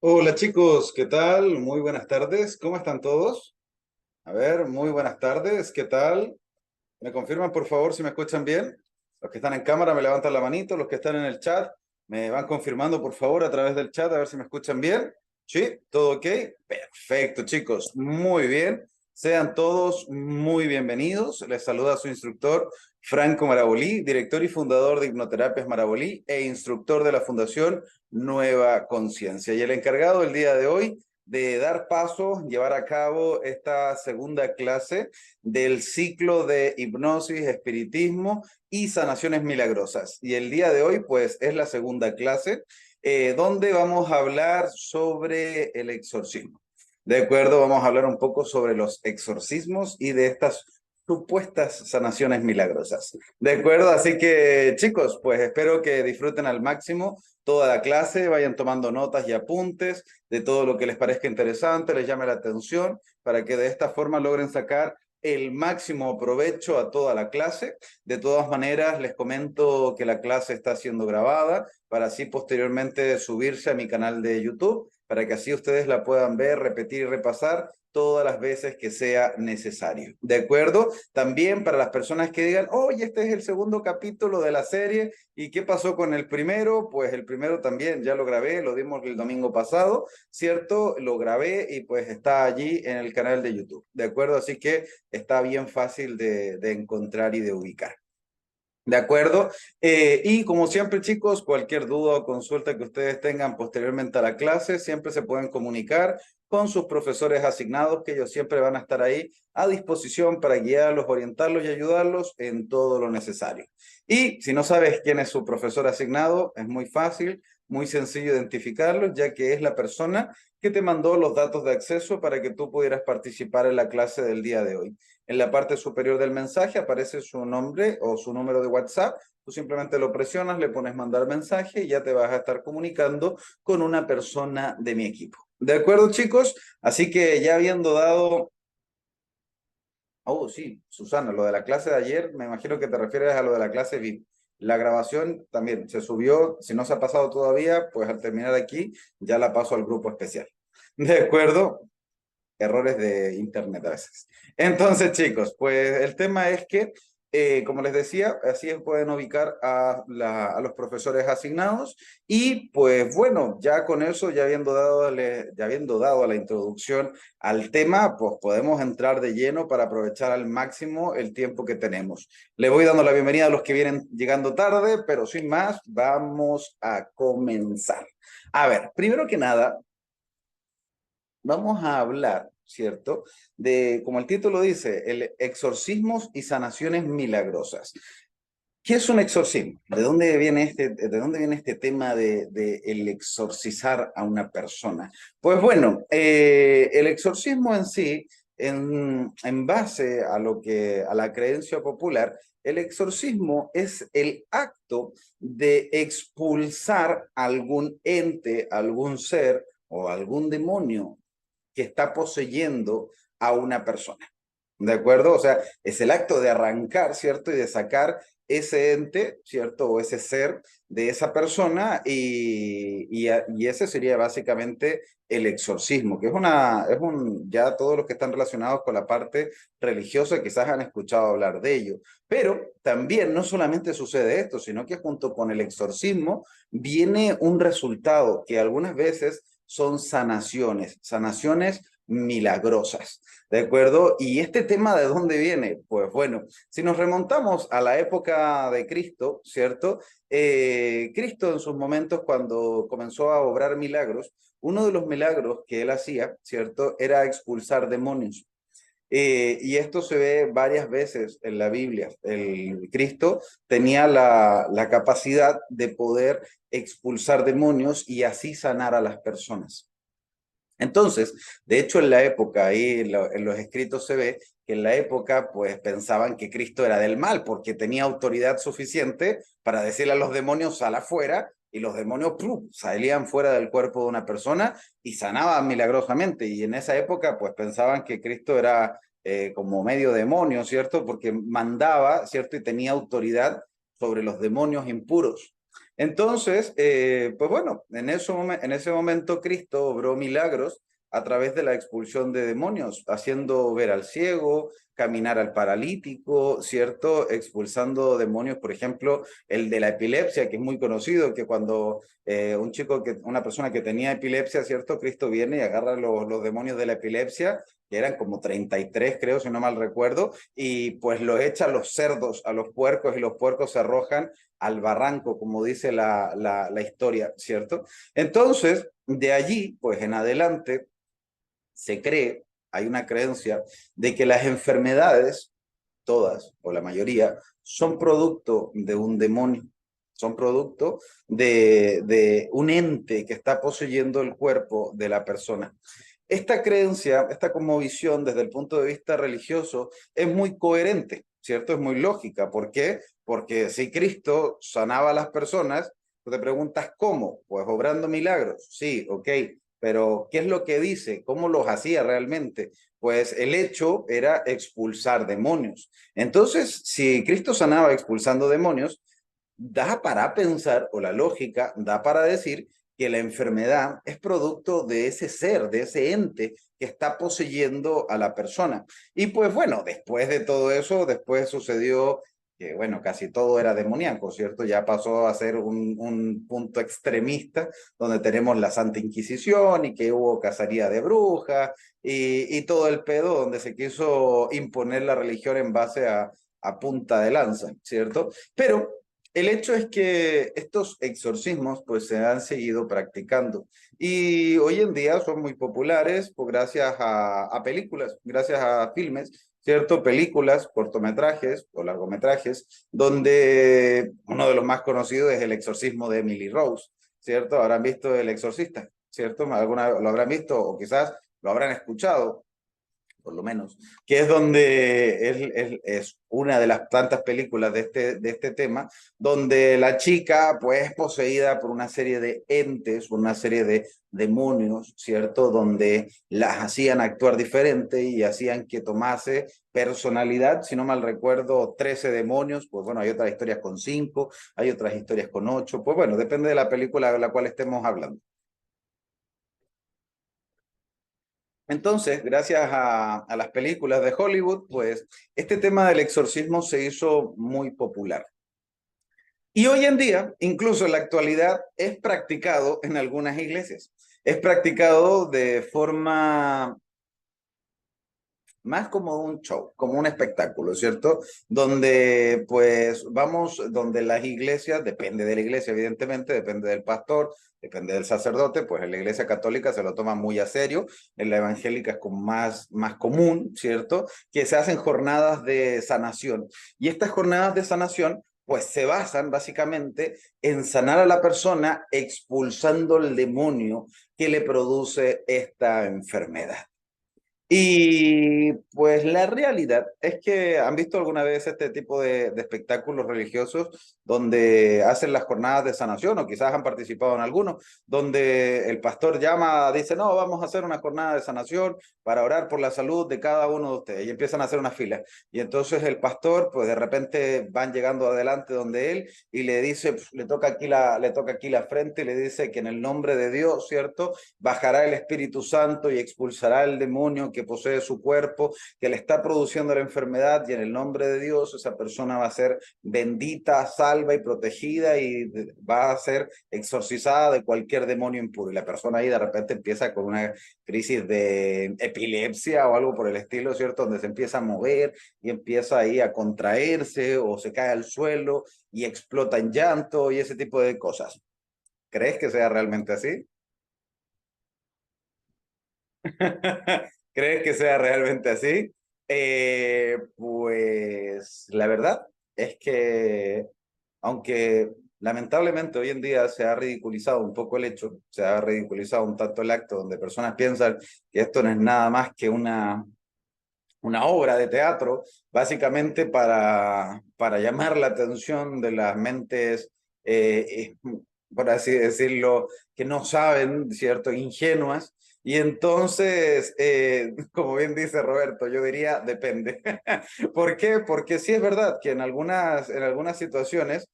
Hola chicos, ¿qué tal? Muy buenas tardes, ¿cómo están todos? A ver, muy buenas tardes, ¿qué tal? ¿Me confirman por favor si me escuchan bien? Los que están en cámara me levantan la manito, los que están en el chat me van confirmando por favor a través del chat a ver si me escuchan bien. ¿Sí? ¿Todo ok? Perfecto chicos, muy bien. Sean todos muy bienvenidos. Les saluda su instructor Franco Marabolí, director y fundador de Hipnoterapias Marabolí e instructor de la Fundación Nueva Conciencia. Y el encargado el día de hoy de dar paso, llevar a cabo esta segunda clase del ciclo de hipnosis, espiritismo y sanaciones milagrosas. Y el día de hoy, pues, es la segunda clase donde vamos a hablar sobre el exorcismo. De acuerdo, vamos a hablar un poco sobre los exorcismos y de estas supuestas sanaciones milagrosas. De acuerdo, así que chicos, pues espero que disfruten al máximo toda la clase, vayan tomando notas y apuntes de todo lo que les parezca interesante, les llame la atención, para que de esta forma logren sacar el máximo provecho a toda la clase. De todas maneras, les comento que la clase está siendo grabada para así posteriormente subirse a mi canal de YouTube, para que así ustedes la puedan ver, repetir y repasar todas las veces que sea necesario. ¿De acuerdo? También para las personas que digan, oye, este es el segundo capítulo de la serie, ¿y qué pasó con el primero? Pues el primero también ya lo grabé, lo dimos el domingo pasado, ¿cierto? Lo grabé y pues está allí en el canal de YouTube. ¿De acuerdo? Así que está bien fácil de encontrar y de ubicar. ¿De acuerdo? Y como siempre, chicos, cualquier duda o consulta que ustedes tengan posteriormente a la clase, siempre se pueden comunicar con sus profesores asignados, que ellos siempre van a estar ahí a disposición para guiarlos, orientarlos y ayudarlos en todo lo necesario. Y si no sabes quién es su profesor asignado, es muy fácil, muy sencillo identificarlo, ya que es la persona que te mandó los datos de acceso para que tú pudieras participar en la clase del día de hoy. En la parte superior del mensaje aparece su nombre o su número de WhatsApp. Tú simplemente lo presionas, le pones mandar mensaje y ya te vas a estar comunicando con una persona de mi equipo. ¿De acuerdo, chicos? Así que ya habiendo dado... Oh, sí, Susana, lo de la clase de ayer, me imagino que te refieres a lo de la clase VIP. La grabación también se subió, si no se ha pasado todavía, pues al terminar aquí ya la paso al grupo especial. ¿De acuerdo? Errores de internet a veces. Entonces, chicos, pues el tema es que, como les decía, así pueden ubicar a los profesores asignados y pues bueno, ya con eso, ya habiendo dado la introducción al tema, pues podemos entrar de lleno para aprovechar al máximo el tiempo que tenemos. Le voy dando la bienvenida a los que vienen llegando tarde, pero sin más, vamos a comenzar. A ver, primero que nada, vamos a hablar, ¿cierto? De, como el título dice, el exorcismos y sanaciones milagrosas. ¿Qué es un exorcismo? De dónde viene este tema de el exorcizar a una persona? Pues bueno, el exorcismo en sí, en base a a la creencia popular, el exorcismo es el acto de expulsar algún ente, algún ser o algún demonio que está poseyendo a una persona. ¿De acuerdo? O sea, es el acto de arrancar, ¿cierto? Y de sacar ese ente, ¿cierto? O ese ser de esa persona y ese sería básicamente el exorcismo, que ya todos los que están relacionados con la parte religiosa quizás han escuchado hablar de ello. Pero también no solamente sucede esto, sino que junto con el exorcismo viene un resultado que algunas veces son sanaciones milagrosas. ¿De acuerdo? ¿Y este tema de dónde viene? Pues bueno, si nos remontamos a la época de Cristo, ¿cierto? Cristo en sus momentos cuando comenzó a obrar milagros, uno de los milagros que él hacía, ¿cierto? Era expulsar demonios. Y esto se ve varias veces en la Biblia. El Cristo tenía la capacidad de poder expulsar demonios y así sanar a las personas. Entonces, de hecho, en la época, ahí en los escritos se ve que en la época, pues pensaban que Cristo era del mal, porque tenía autoridad suficiente para decirle a los demonios, sal afuera, y los demonios ¡plum! Salían fuera del cuerpo de una persona y sanaban milagrosamente. Y en esa época, pues pensaban que Cristo era como medio demonio, ¿cierto? Porque mandaba, ¿cierto? Y tenía autoridad sobre los demonios impuros. Entonces, pues bueno, en ese momento Cristo obró milagros a través de la expulsión de demonios, haciendo ver al ciego, caminar al paralítico, ¿cierto? Expulsando demonios, por ejemplo, el de la epilepsia, que es muy conocido, que cuando una persona que tenía epilepsia, ¿cierto? Cristo viene y agarra los demonios de la epilepsia, que eran como 33, creo, si no mal recuerdo, y pues los echa a los cerdos, a los puercos, y los puercos se arrojan al barranco, como dice la historia, ¿cierto? Entonces, de allí, pues en adelante, se cree, hay una creencia de que las enfermedades, todas o la mayoría, son producto de un demonio, son producto de un ente que está poseyendo el cuerpo de la persona. Esta creencia, esta como visión desde el punto de vista religioso es muy coherente, ¿cierto? Es muy lógica. ¿Por qué? Porque si Cristo sanaba a las personas, tú te preguntas cómo, pues obrando milagros, sí, ok, pero ¿qué es lo que dice? ¿Cómo los hacía realmente? Pues el hecho era expulsar demonios. Entonces, si Cristo sanaba expulsando demonios, da para pensar, o la lógica da para decir que la enfermedad es producto de ese ser, de ese ente que está poseyendo a la persona. Y pues bueno, después de todo eso, después sucedió que bueno, casi todo era demoníaco, ¿cierto? Ya pasó a ser un punto extremista, donde tenemos la Santa Inquisición y que hubo cacería de brujas y todo el pedo donde se quiso imponer la religión en base a punta de lanza, ¿cierto? Pero el hecho es que estos exorcismos pues se han seguido practicando y hoy en día son muy populares pues, gracias a películas, gracias a filmes, ¿cierto? Películas, cortometrajes o largometrajes, donde uno de los más conocidos es El exorcismo de Emily Rose, ¿cierto? Habrán visto El exorcista, ¿cierto? Alguna lo habrán visto o quizás lo habrán escuchado por lo menos, que es donde es una de las tantas películas de este tema, donde la chica pues es poseída por una serie de entes, una serie de demonios, ¿cierto? Donde las hacían actuar diferente y hacían que tomase personalidad, si no mal recuerdo, 13 demonios, pues bueno, hay otras historias con 5, hay otras historias con 8, pues bueno, depende de la película de la cual estemos hablando. Entonces, gracias a las películas de Hollywood, pues este tema del exorcismo se hizo muy popular. Y hoy en día, incluso en la actualidad, es practicado en algunas iglesias. Es practicado de forma más como un show, como un espectáculo, ¿cierto? Donde pues vamos, donde las iglesias, depende de la iglesia, evidentemente, depende del pastor, depende del sacerdote, pues en la iglesia católica se lo toma muy a serio, en la evangélica es como más común, ¿cierto? Que se hacen jornadas de sanación. Y estas jornadas de sanación pues se basan básicamente en sanar a la persona expulsando el demonio que le produce esta enfermedad. Y pues la realidad es que han visto alguna vez este tipo de espectáculos religiosos donde hacen las jornadas de sanación o quizás han participado en algunos, donde el pastor llama, dice, no, vamos a hacer una jornada de sanación para orar por la salud de cada uno de ustedes y empiezan a hacer una fila. Y entonces el pastor, pues de repente van llegando adelante donde él y le dice, le toca aquí la frente y le dice que en el nombre de Dios, ¿cierto? Bajará el Espíritu Santo y expulsará el demonio que posee su cuerpo, que le está produciendo la enfermedad y en el nombre de Dios esa persona va a ser bendita, salva y protegida y va a ser exorcizada de cualquier demonio impuro. Y la persona ahí de repente empieza con una crisis de epilepsia o algo por el estilo, ¿cierto? Donde se empieza a mover y empieza ahí a contraerse o se cae al suelo y explota en llanto y ese tipo de cosas. ¿Crees que sea realmente así? ¿Crees que sea realmente así? Pues la verdad es que, aunque lamentablemente hoy en día se ha ridiculizado un poco el hecho, se ha ridiculizado un tanto el acto donde personas piensan que esto no es nada más que una obra de teatro, básicamente para llamar la atención de las mentes, por así decirlo, que no saben, ¿cierto? Ingenuas. Y entonces, como bien dice Roberto, yo diría depende. ¿Por qué? Porque sí es verdad que en algunas situaciones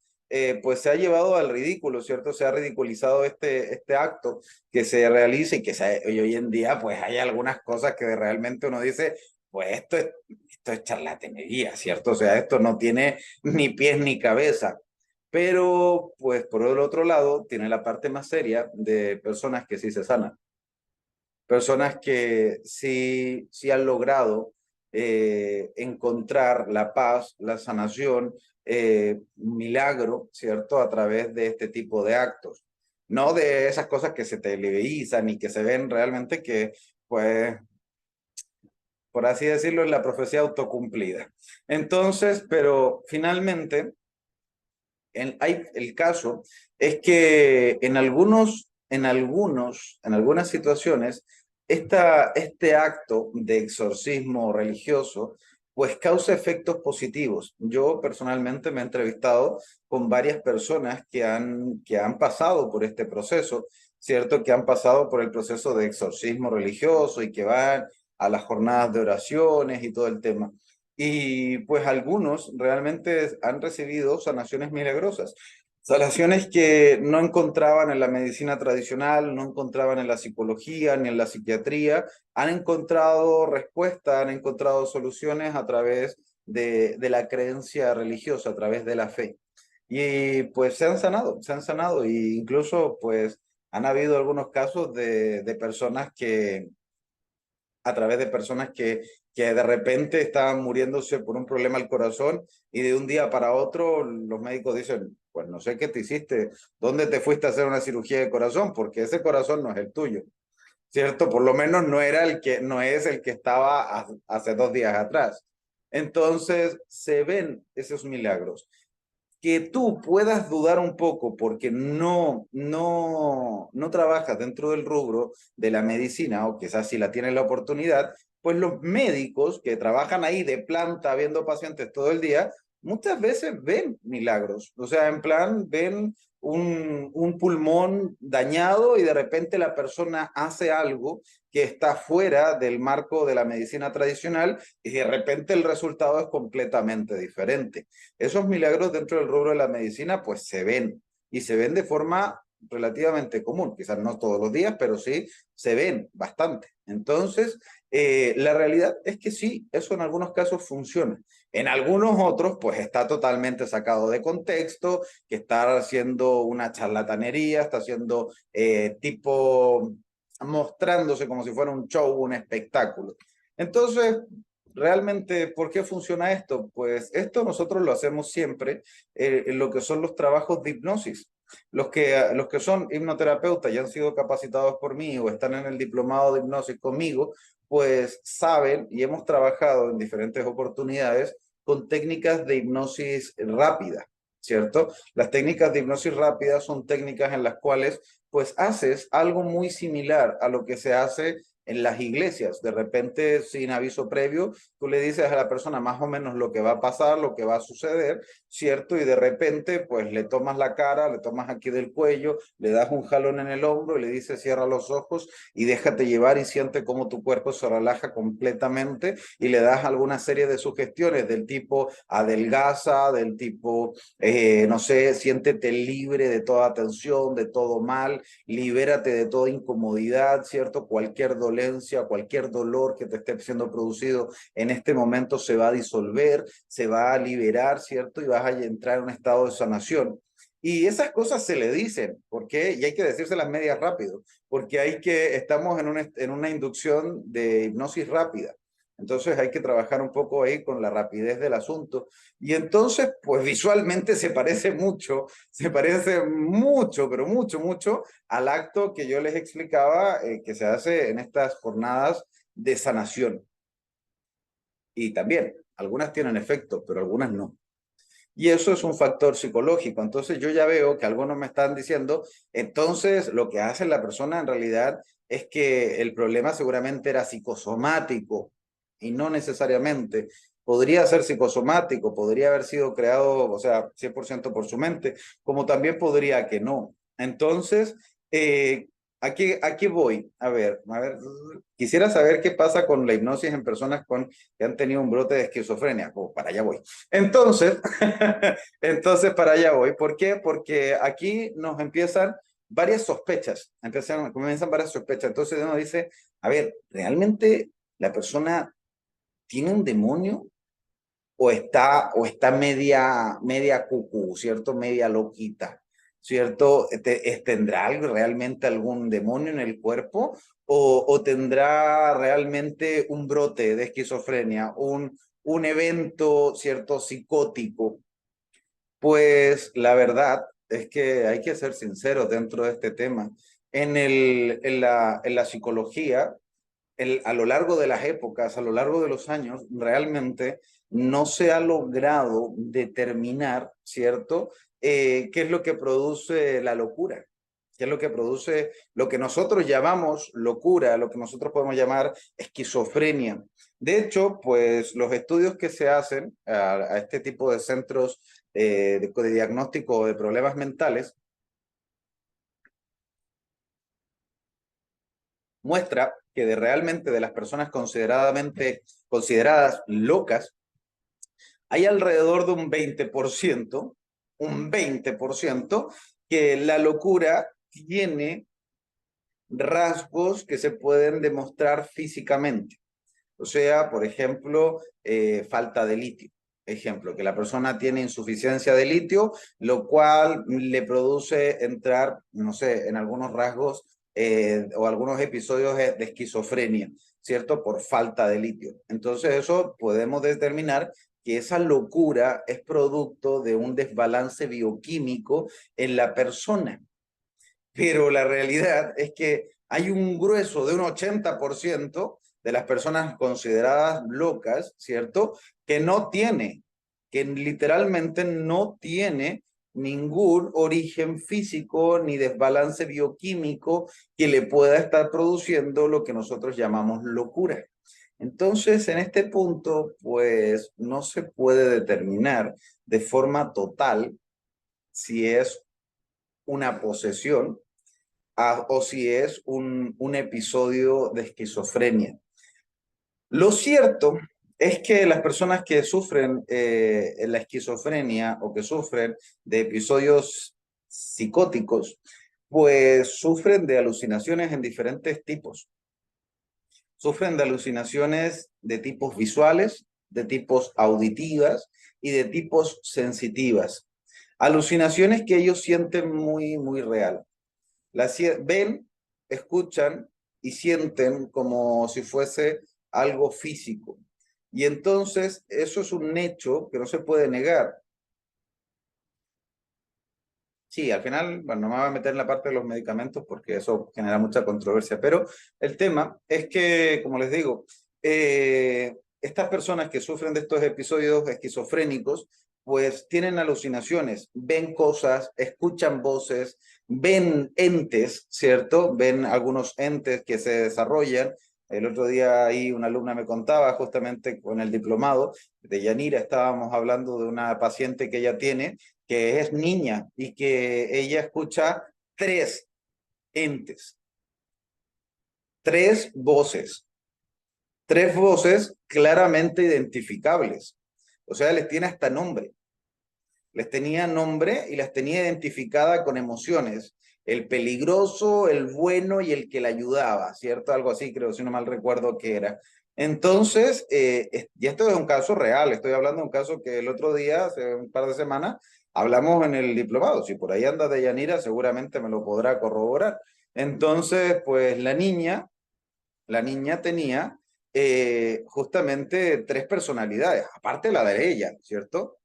pues se ha llevado al ridículo, ¿cierto? Se ha ridiculizado este acto que se realiza y hoy en día pues hay algunas cosas que realmente uno dice, pues esto es charlatanería, ¿cierto? O sea, esto no tiene ni pies ni cabeza. Pero, pues, por el otro lado, tiene la parte más seria de personas que sí se sanan. Personas que sí han logrado encontrar la paz, la sanación, un milagro, ¿cierto? A través de este tipo de actos. No de esas cosas que se televisan y que se ven realmente que, pues, por así decirlo, es la profecía autocumplida. Entonces, pero finalmente el caso es que en algunas situaciones, este acto de exorcismo religioso, pues causa efectos positivos. Yo personalmente me he entrevistado con varias personas que han pasado por este proceso, ¿cierto? Que han pasado por el proceso de exorcismo religioso y que van a las jornadas de oraciones y todo el tema. Y pues algunos realmente han recibido sanaciones milagrosas, sanaciones que no encontraban en la medicina tradicional, no encontraban en la psicología ni en la psiquiatría, han encontrado respuestas, han encontrado soluciones a través de la creencia religiosa, a través de la fe. Y pues se han sanado e incluso pues han habido algunos casos de personas a través de personas que de repente estaban muriéndose por un problema al corazón y de un día para otro los médicos dicen, pues no sé qué te hiciste, dónde te fuiste a hacer una cirugía de corazón, porque ese corazón no es el tuyo, ¿cierto? Por lo menos no era no es el que estaba hace 2 días atrás. Entonces se ven esos milagros que tú puedas dudar un poco porque no trabajas dentro del rubro de la medicina o quizás si la tienes la oportunidad, pues los médicos que trabajan ahí de planta viendo pacientes todo el día, muchas veces ven milagros. O sea, en plan, ven un pulmón dañado y de repente la persona hace algo que está fuera del marco de la medicina tradicional y de repente el resultado es completamente diferente. Esos milagros dentro del rubro de la medicina pues se ven y se ven de forma relativamente común, quizás no todos los días, pero sí se ven bastante. Entonces, la realidad es que sí, eso en algunos casos funciona. En algunos otros, pues está totalmente sacado de contexto, que está haciendo una charlatanería, está haciendo tipo mostrándose como si fuera un show, un espectáculo. Entonces, realmente, ¿por qué funciona esto? Pues esto nosotros lo hacemos siempre en lo que son los trabajos de hipnosis. Los que son hipnoterapeutas y han sido capacitados por mí o están en el diplomado de hipnosis conmigo, pues saben y hemos trabajado en diferentes oportunidades con técnicas de hipnosis rápida, ¿cierto? Las técnicas de hipnosis rápida son técnicas en las cuales pues haces algo muy similar a lo que se hace en las iglesias. De repente, sin aviso previo, tú le dices a la persona más o menos lo que va a pasar, lo que va a suceder, ¿cierto? Y de repente, pues le tomas la cara, le tomas aquí del cuello, le das un jalón en el hombro y le dices cierra los ojos y déjate llevar y siente cómo tu cuerpo se relaja completamente y le das alguna serie de sugestiones del tipo adelgaza, del tipo, no sé, siéntete libre de toda tensión, de todo mal, libérate de toda incomodidad, ¿cierto? Cualquier dolencia, cualquier dolor que te esté siendo producido en este momento se va a disolver, se va a liberar, ¿cierto? Y vas a entrar en un estado de sanación. Y esas cosas se le dicen, ¿por qué? Y hay que decírselas medias rápido, porque estamos en una inducción de hipnosis rápida. Entonces hay que trabajar un poco ahí con la rapidez del asunto. Y entonces, pues visualmente se parece mucho, pero mucho, mucho al acto que yo les explicaba que se hace en estas jornadas de sanación. Y también, algunas tienen efecto, pero algunas no. Y eso es un factor psicológico. Entonces yo ya veo que algunos me están diciendo, entonces lo que hace la persona en realidad es que el problema seguramente era psicosomático y no necesariamente. Podría ser psicosomático, podría haber sido creado, o sea, 100% por su mente, como también podría que no. Entonces, aquí voy. A ver, quisiera saber qué pasa con la hipnosis en personas que han tenido un brote de esquizofrenia. Oh, para allá voy. Entonces, entonces para allá voy. ¿Por qué? Porque aquí nos empiezan varias sospechas. Comienzan varias sospechas. Entonces uno dice, a ver, ¿realmente la persona tiene un demonio? O está media cucú, ¿cierto? Media loquita, ¿cierto? ¿Tendrá realmente algún demonio en el cuerpo? ¿O tendrá realmente un brote de esquizofrenia, un evento, ¿cierto? Psicótico. Pues la verdad es que hay que ser sinceros dentro de este tema. En la psicología, a lo largo de las épocas, a lo largo de los años, realmente no se ha logrado determinar, ¿cierto? ¿Qué es lo que produce la locura? ¿Qué es lo que produce lo que nosotros llamamos locura, lo que nosotros podemos llamar esquizofrenia? De hecho, pues los estudios que se hacen a este tipo de centros de diagnóstico de problemas mentales muestra que realmente de las personas consideradas locas, hay alrededor de un 20% que la locura tiene rasgos que se pueden demostrar físicamente. O sea, por ejemplo, falta de litio. Ejemplo, que la persona tiene insuficiencia de litio, lo cual le produce entrar, no sé, en algunos rasgos o algunos episodios de esquizofrenia, ¿cierto? Por falta de litio. Entonces, eso podemos determinar que esa locura es producto de un desbalance bioquímico en la persona. Pero la realidad es que hay un grueso de un 80% de las personas consideradas locas, ¿cierto? Que literalmente no tiene ningún origen físico ni desbalance bioquímico que le pueda estar produciendo lo que nosotros llamamos locura. Entonces, en este punto, pues no se puede determinar de forma total si es una posesión o si es un episodio de esquizofrenia. Lo cierto es que las personas que sufren la esquizofrenia o que sufren de episodios psicóticos, pues sufren de alucinaciones en diferentes tipos. Sufren de alucinaciones de tipos visuales, de tipos auditivas y de tipos sensitivas. Alucinaciones que ellos sienten muy, muy real. Ven, escuchan y sienten como si fuese algo físico. Y entonces eso es un hecho que no se puede negar. Sí, al final, bueno, no me voy a meter en la parte de los medicamentos porque eso genera mucha controversia, pero el tema es que, como les digo, estas personas que sufren de estos episodios esquizofrénicos, pues tienen alucinaciones, ven cosas, escuchan voces, ven entes, ¿cierto? Ven algunos entes que se desarrollan. El otro día ahí una alumna me contaba, justamente con el diplomado de Yanira, estábamos hablando de una paciente que ella tiene que es niña y que ella escucha tres entes, tres voces, tres voces claramente identificables. O sea, les tiene hasta nombre. Les tenía nombre y las tenía identificada con emociones. El peligroso, el bueno y el que la ayudaba, ¿cierto? Algo así, creo, si no mal recuerdo que era. Entonces, y esto es un caso real, estoy hablando de un caso que el otro día, hace un par de semanas, hablamos en el diplomado. Si por ahí anda Deyanira, seguramente me lo podrá corroborar. Entonces, pues la niña tenía justamente tres personalidades, aparte de la de ella, ¿cierto?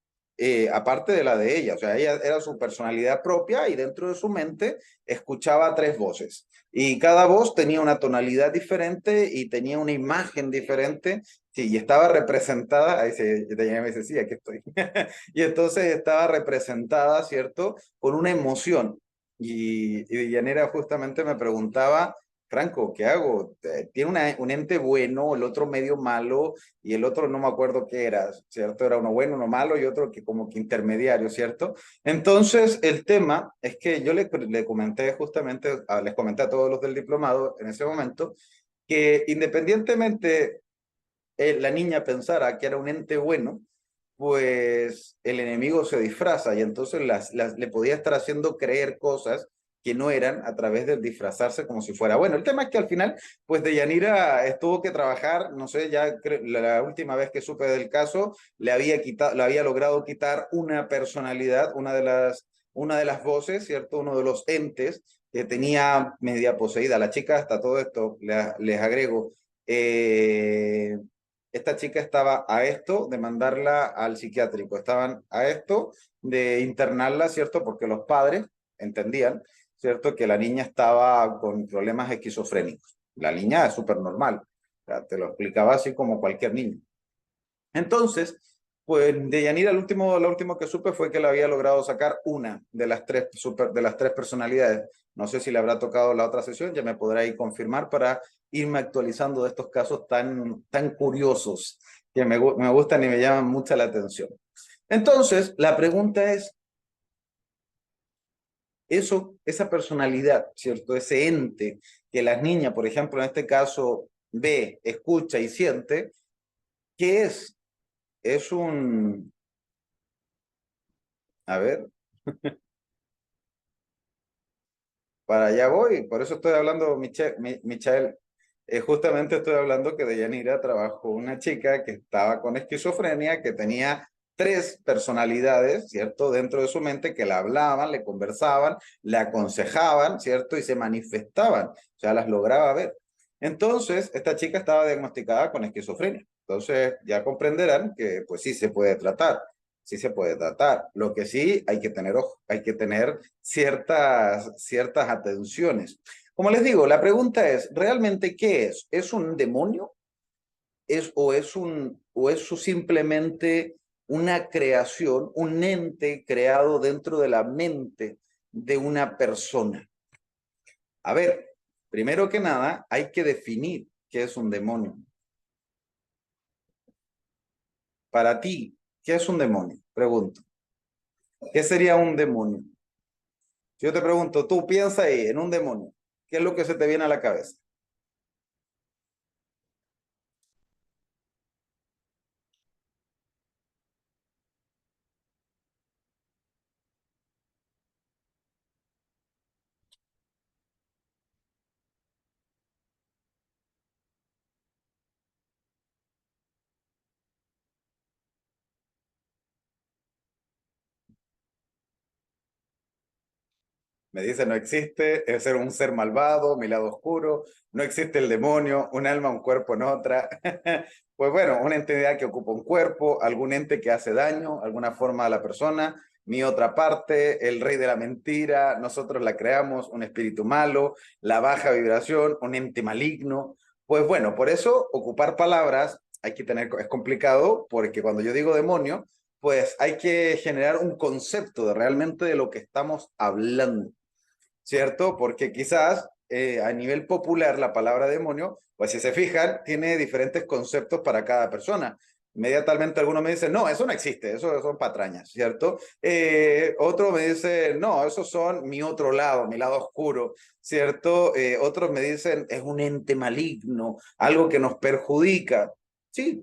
Aparte de la de ella, o sea, ella era su personalidad propia y dentro de su mente escuchaba tres voces. Y cada voz tenía una tonalidad diferente y tenía una imagen diferente. Sí, y estaba representada, ahí ella me dice, sí, aquí estoy. Y entonces estaba representada, ¿cierto? Con una emoción. Y Yanira justamente me preguntaba, Franco, ¿qué hago? Tiene un ente bueno, el otro medio malo, y el otro no me acuerdo qué era, ¿cierto? Era uno bueno, uno malo, y otro que como que intermediario, ¿cierto? Entonces, el tema es que yo le comenté justamente, les comenté a todos los del diplomado en ese momento, que independientemente la niña pensara que era un ente bueno, pues el enemigo se disfraza y entonces le podía estar haciendo creer cosas que no eran a través de disfrazarse como si fuera bueno. El tema es que al final, pues Deyanira tuvo que trabajar, no sé, ya la última vez que supe del caso, le había logrado quitar una personalidad, una de las voces, ¿cierto? Uno de los entes que tenía media poseída. La chica, hasta todo esto, les agrego, eh, esta chica estaba a esto de mandarla al psiquiátrico, estaban a esto de internarla, ¿cierto? Porque los padres entendían, ¿cierto? Que la niña estaba con problemas esquizofrénicos. La niña es súper normal, o sea, te lo explicaba así como cualquier niño. Entonces, pues de Yanira, lo último que supe fue que le había logrado sacar una de las de las tres personalidades. No sé si le habrá tocado la otra sesión, ya me podrá ir confirmar para irme actualizando de estos casos tan curiosos que me gustan y me llaman mucha la atención. Entonces, la pregunta es, esa personalidad, ¿cierto? Ese ente que las niñas, por ejemplo, en este caso, ve, escucha y siente, ¿qué es? Es un, a ver, para allá voy, por eso estoy hablando, Michael, justamente estoy hablando que Deyanira trabajó una chica que estaba con esquizofrenia, que tenía tres personalidades, ¿cierto? Dentro de su mente que la hablaban, le conversaban, le aconsejaban, ¿cierto? Y se manifestaban, o sea, las lograba ver. Entonces, esta chica estaba diagnosticada con esquizofrenia. Entonces, ya comprenderán que pues sí se puede tratar, sí se puede tratar. Lo que sí hay que tener ojo, hay que tener ciertas atenciones. Como les digo, la pregunta es, ¿realmente qué es? ¿Es un demonio? O es simplemente una creación, un ente creado dentro de la mente de una persona? A ver, primero que nada, hay que definir qué es un demonio. Para ti, ¿qué es un demonio? Pregunto. ¿Qué sería un demonio? Si yo te pregunto, tú piensa ahí en un demonio, ¿qué es lo que se te viene a la cabeza? Me dice, no existe, es ser un ser malvado, mi lado oscuro, no existe el demonio, un alma, un cuerpo en otra. Pues bueno, una entidad que ocupa un cuerpo, algún ente que hace daño, alguna forma a la persona, mi otra parte, el rey de la mentira, nosotros la creamos, un espíritu malo, la baja vibración, un ente maligno. Pues bueno, por eso ocupar palabras hay que tener, es complicado, porque cuando yo digo demonio, pues hay que generar un concepto de realmente de lo que estamos hablando. ¿Cierto? Porque quizás a nivel popular la palabra demonio, pues si se fijan, tiene diferentes conceptos para cada persona. Inmediatamente algunos me dicen, no, eso no existe, eso son patrañas, ¿cierto? Otro me dice, no, esos son mi otro lado, mi lado oscuro, ¿cierto? Otros me dicen, es un ente maligno, algo que nos perjudica. Sí,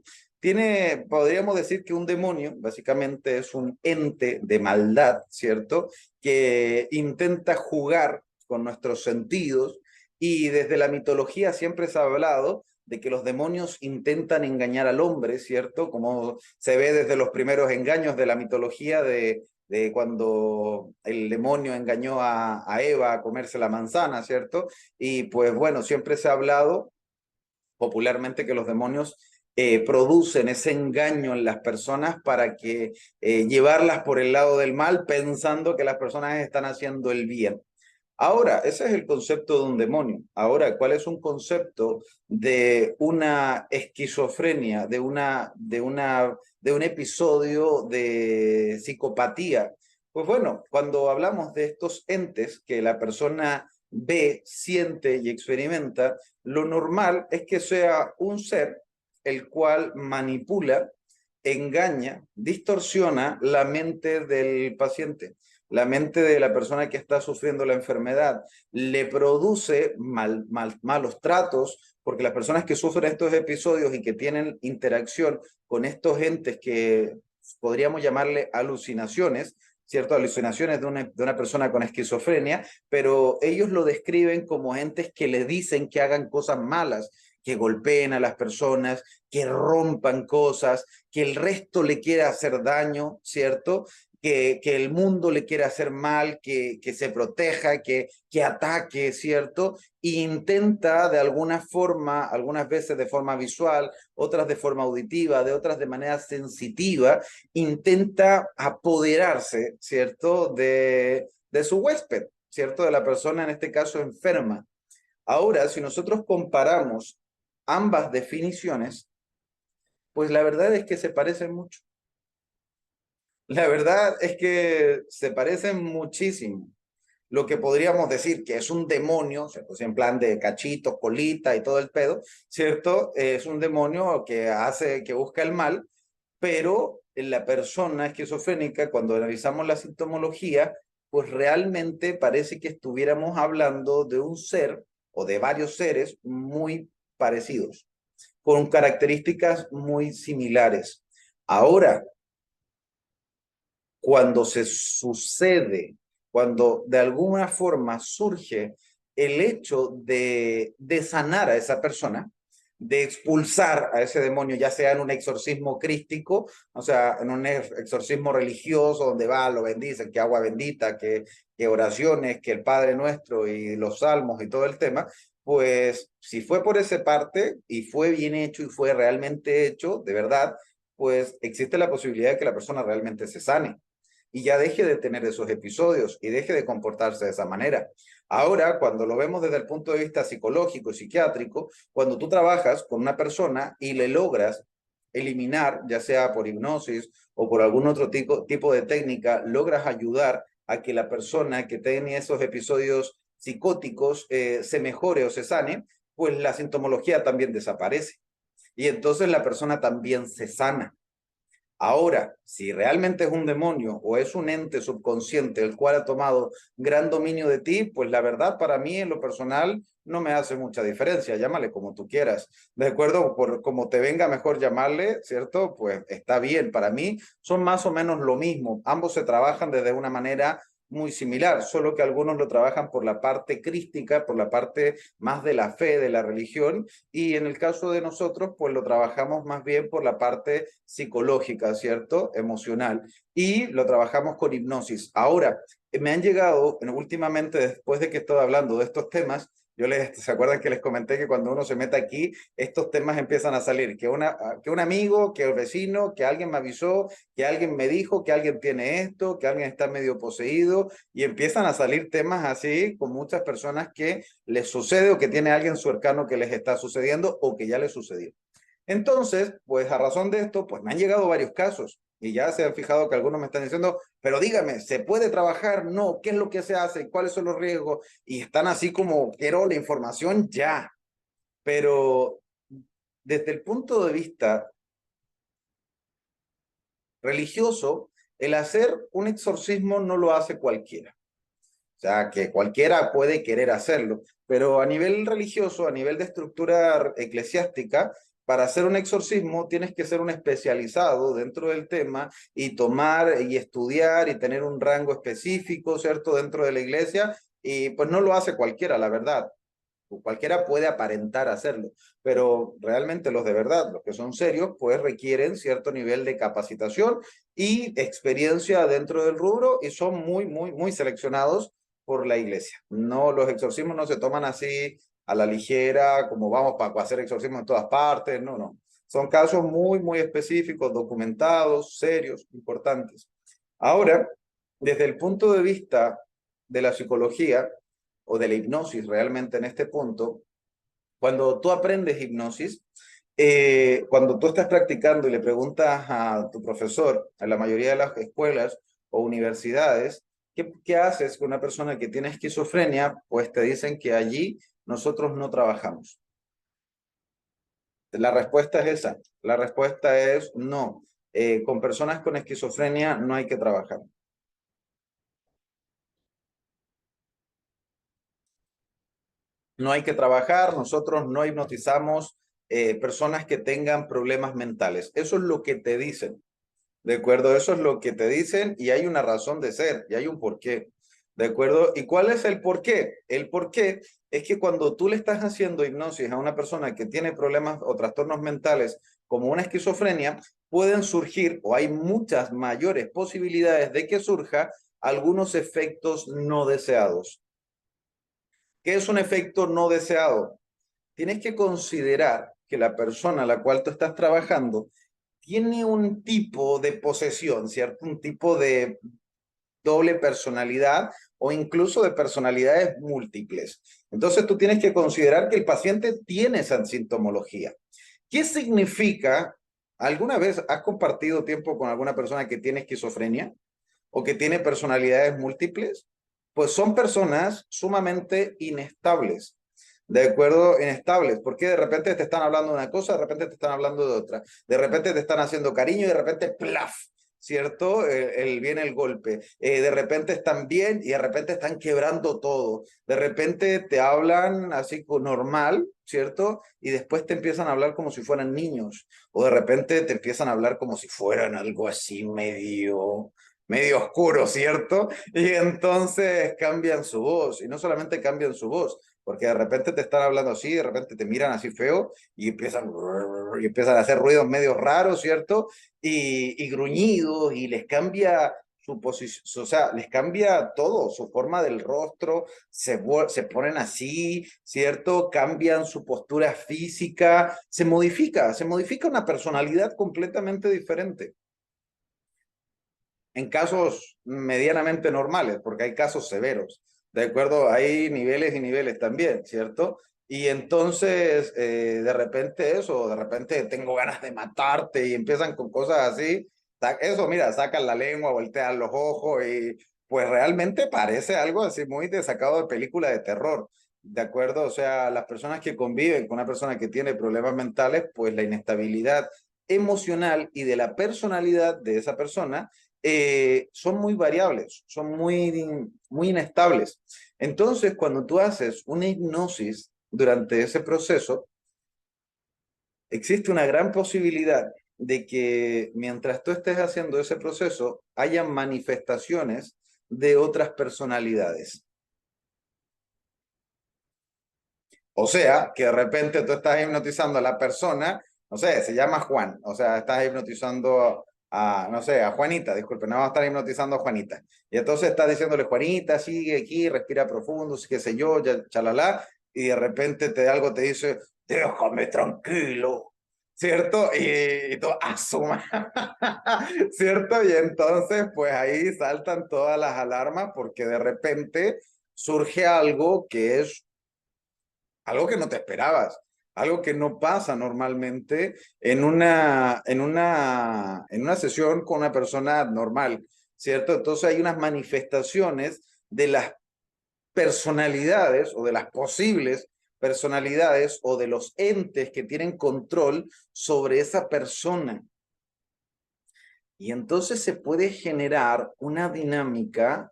podríamos decir que un demonio básicamente es un ente de maldad, ¿cierto? Que intenta jugar con nuestros sentidos y desde la mitología siempre se ha hablado de que los demonios intentan engañar al hombre, ¿cierto? Como se ve desde los primeros engaños de la mitología de cuando el demonio engañó a Eva a comerse la manzana, ¿cierto? Y pues bueno, siempre se ha hablado popularmente que los demonios producen ese engaño en las personas para que llevarlas por el lado del mal pensando que las personas están haciendo el bien. Ahora, ese es el concepto de un demonio. Ahora, ¿cuál es un concepto de una esquizofrenia, de un episodio de psicopatía? Pues bueno, cuando hablamos de estos entes que la persona ve, siente y experimenta, lo normal es que sea un ser el cual manipula, engaña, distorsiona la mente del paciente, la mente de la persona que está sufriendo la enfermedad, le produce malos tratos, porque las personas que sufren estos episodios y que tienen interacción con estos entes que podríamos llamarle alucinaciones, ¿cierto? Alucinaciones de una persona con esquizofrenia, pero ellos lo describen como entes que le dicen que hagan cosas malas, que golpeen a las personas, que rompan cosas, que el resto le quiera hacer daño, ¿cierto? Que el mundo le quiera hacer mal, que se proteja, que ataque, ¿cierto? E intenta de alguna forma, algunas veces de forma visual, otras de forma auditiva, de otras de manera sensitiva, intenta apoderarse, ¿cierto? De su huésped, ¿cierto? De la persona, en este caso, enferma. Ahora, si nosotros comparamos ambas definiciones, pues la verdad es que se parecen mucho. La verdad es que se parecen muchísimo. Lo que podríamos decir que es un demonio, ¿cierto? En plan de cachitos, colita y todo el pedo, ¿cierto? Es un demonio que hace, que busca el mal, pero en la persona esquizofrénica, cuando analizamos la sintomología, pues realmente parece que estuviéramos hablando de un ser o de varios seres muy parecidos, con características muy similares. Ahora, cuando se sucede, cuando de alguna forma surge el hecho de sanar a esa persona, de expulsar a ese demonio, ya sea en un exorcismo crístico, o sea, en un exorcismo religioso donde va, lo bendice, que agua bendita, que oraciones, que el Padre Nuestro y los salmos y todo el tema, pues si fue por esa parte y fue bien hecho y fue realmente hecho, de verdad, pues existe la posibilidad de que la persona realmente se sane y ya deje de tener esos episodios y deje de comportarse de esa manera. Ahora, cuando lo vemos desde el punto de vista psicológico y psiquiátrico, cuando tú trabajas con una persona y le logras eliminar, ya sea por hipnosis o por algún otro tipo de técnica, logras ayudar a que la persona que tiene esos episodios psicóticos se mejore o se sane, pues la sintomología también desaparece. Y entonces la persona también se sana. Ahora, si realmente es un demonio o es un ente subconsciente el cual ha tomado gran dominio de ti, pues la verdad para mí en lo personal no me hace mucha diferencia. Llámale como tú quieras. De acuerdo, por como te venga mejor llamarle, ¿cierto? Pues está bien. Para mí son más o menos lo mismo. Ambos se trabajan desde una manera muy similar, solo que algunos lo trabajan por la parte crística, por la parte más de la fe, de la religión, y en el caso de nosotros, pues lo trabajamos más bien por la parte psicológica, ¿cierto? Emocional. Y lo trabajamos con hipnosis. Ahora, me han llegado últimamente, después de que estoy hablando de estos temas, ¿se acuerdan que les comenté que cuando uno se mete aquí, estos temas empiezan a salir? Que un amigo, que el vecino, que alguien me avisó, que alguien me dijo, que alguien tiene esto, que alguien está medio poseído, y empiezan a salir temas así con muchas personas que les sucede o que tiene alguien cercano que les está sucediendo o que ya les sucedió. Entonces, pues a razón de esto, pues me han llegado varios casos y ya se han fijado que algunos me están diciendo, pero dígame, ¿se puede trabajar? No, ¿qué es lo que se hace? ¿Cuáles son los riesgos? Y están así como, quiero la información ya. Pero desde el punto de vista religioso, el hacer un exorcismo no lo hace cualquiera. O sea, que cualquiera puede querer hacerlo, pero a nivel religioso, a nivel de estructura eclesiástica, para hacer un exorcismo tienes que ser un especializado dentro del tema y tomar y estudiar y tener un rango específico, ¿cierto?, dentro de la iglesia, y pues no lo hace cualquiera, la verdad. Cualquiera puede aparentar hacerlo, pero realmente los de verdad, los que son serios, pues requieren cierto nivel de capacitación y experiencia dentro del rubro y son muy seleccionados por la iglesia. No, los exorcismos no se toman así a la ligera, como vamos para hacer exorcismos en todas partes, no, no. Son casos muy específicos, documentados, serios, importantes. Ahora, desde el punto de vista de la psicología o de la hipnosis realmente en este punto, cuando tú aprendes hipnosis, cuando tú estás practicando y le preguntas a tu profesor, a la mayoría de las escuelas o universidades, ¿Qué haces con una persona que tiene esquizofrenia? Pues te dicen que allí nosotros no trabajamos. La respuesta es esa. La respuesta es no. Con personas con esquizofrenia no hay que trabajar. No hay que trabajar, nosotros no hipnotizamos personas que tengan problemas mentales. Eso es lo que te dicen. ¿De acuerdo? Eso es lo que te dicen y hay una razón de ser y hay un porqué. ¿De acuerdo? ¿Y cuál es el porqué? El porqué es que cuando tú le estás haciendo hipnosis a una persona que tiene problemas o trastornos mentales como una esquizofrenia, pueden surgir o hay muchas mayores posibilidades de que surja algunos efectos no deseados. ¿Qué es un efecto no deseado? Tienes que considerar que la persona a la cual tú estás trabajando tiene un tipo de posesión, ¿cierto? Un tipo de doble personalidad o incluso de personalidades múltiples. Entonces tú tienes que considerar que el paciente tiene esa sintomología. ¿Qué significa? ¿Alguna vez has compartido tiempo con alguna persona que tiene esquizofrenia o que tiene personalidades múltiples? Pues son personas sumamente inestables. De acuerdo, inestables, porque de repente te están hablando de una cosa, de repente te están hablando de otra, de repente te están haciendo cariño y de repente ¡plaf! ¿Cierto? Viene el golpe. De repente están bien y de repente están quebrando todo. De repente te hablan así normal, ¿cierto? Y después te empiezan a hablar como si fueran niños. O de repente te empiezan a hablar como si fueran algo así medio oscuro, ¿cierto? Y entonces cambian su voz. Y no solamente cambian su voz, porque de repente te están hablando así, de repente te miran así feo y empiezan a hacer ruidos medio raros, ¿cierto? Y gruñidos y les cambia su posición, o sea, les cambia todo, su forma del rostro, se ponen así, ¿cierto? Cambian su postura física, se modifica una personalidad completamente diferente. En casos medianamente normales, porque hay casos severos, ¿de acuerdo? Hay niveles y niveles también, ¿cierto? Y entonces, de repente eso, de repente tengo ganas de matarte y empiezan con cosas así. Eso, mira, sacan la lengua, voltean los ojos y pues realmente parece algo así muy de sacado de película de terror, ¿de acuerdo? O sea, las personas que conviven con una persona que tiene problemas mentales, pues la inestabilidad emocional y de la personalidad de esa persona son muy variables, son muy inestables. Entonces, cuando tú haces una hipnosis durante ese proceso, existe una gran posibilidad de que mientras tú estés haciendo ese proceso, haya manifestaciones de otras personalidades. O sea, que de repente tú estás hipnotizando a la persona, no sé, se llama Juan, o sea, estás hipnotizando a, no sé, a Juanita, disculpe, no vamos a estar hipnotizando a Juanita. Y entonces estás diciéndole, Juanita, sigue aquí, respira profundo, qué sé yo, ya, chalala, y de repente algo te dice, déjame tranquilo, ¿cierto? Y tú, asuma, ¿cierto? Y entonces, pues ahí saltan todas las alarmas porque de repente surge algo que es algo que no te esperabas, algo que no pasa normalmente en una sesión con una persona normal, ¿cierto? Entonces hay unas manifestaciones de las personalidades o de las posibles personalidades o de los entes que tienen control sobre esa persona. Y entonces se puede generar una dinámica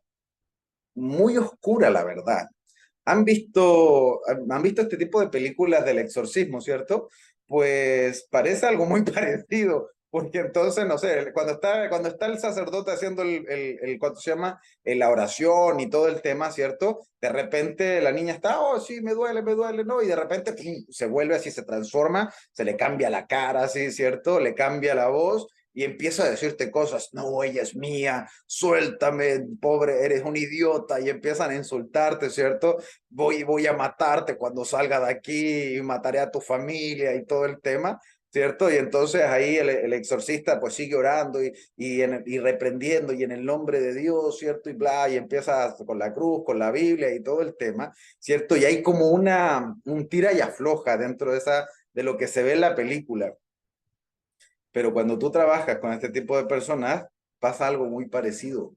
muy oscura, la verdad. Han visto este tipo de películas del exorcismo, ¿cierto? Pues parece algo muy parecido, porque entonces, no sé, cuando está el sacerdote haciendo ¿cuánto se llama? La oración y todo el tema, ¿cierto? De repente la niña está, oh, sí, me duele, ¿no? Y de repente ¡pum! Se vuelve así, se transforma, se le cambia la cara, ¿sí? ¿Cierto? Le cambia la voz y empieza a decirte cosas, no, ella es mía, suéltame, pobre, eres un idiota, y empiezan a insultarte, ¿cierto? Voy a matarte cuando salga de aquí, y mataré a tu familia y todo el tema, ¿cierto? Y entonces ahí el exorcista pues sigue orando y reprendiendo y en el nombre de Dios, ¿cierto? Y bla, y empieza con la cruz, con la Biblia y todo el tema, ¿cierto? Y hay como un tira y afloja dentro de lo que se ve en la película. Pero cuando tú trabajas con este tipo de personas, pasa algo muy parecido.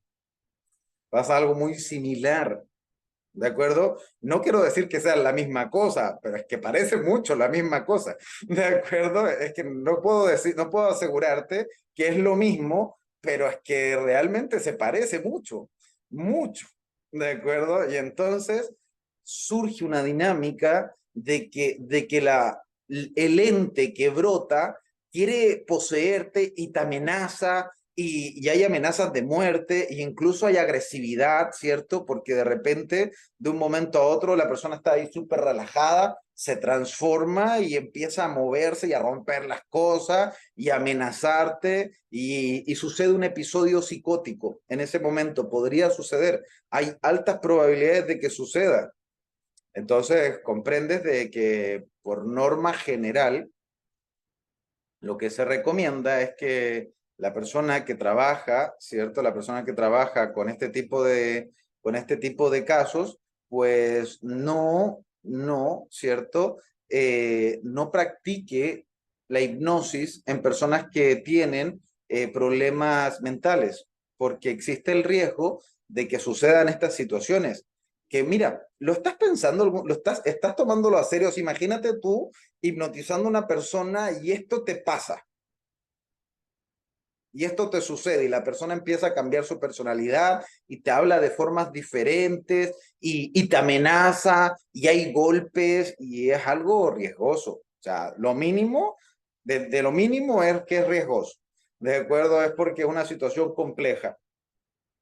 pasa algo muy similar. ¿De acuerdo? No quiero decir que sea la misma cosa, pero es que parece mucho la misma cosa. ¿De acuerdo? Es que no puedo decir, no puedo asegurarte que es lo mismo, pero es que realmente se parece mucho, mucho. ¿De acuerdo? Y entonces surge una dinámica de que el ente que brota quiere poseerte y te amenaza y hay amenazas de muerte e incluso hay agresividad, ¿cierto? Porque de repente, de un momento a otro, la persona está ahí súper relajada, se transforma y empieza a moverse y a romper las cosas y a amenazarte y sucede un episodio psicótico. En ese momento podría suceder. Hay altas probabilidades de que suceda. Entonces, comprendes de que por norma general, lo que se recomienda es que la persona que trabaja, ¿cierto? La persona que trabaja con este tipo de casos, pues ¿cierto? No practique la hipnosis en personas que tienen problemas mentales, porque existe el riesgo de que sucedan estas situaciones. Que mira, lo estás pensando, estás tomándolo a serio. Imagínate tú hipnotizando a una persona y esto te pasa, y esto te sucede, y la persona empieza a cambiar su personalidad y te habla de formas diferentes y te amenaza y hay golpes y es algo riesgoso. O sea, lo mínimo, de lo mínimo es que es riesgoso. De acuerdo, es porque es una situación compleja.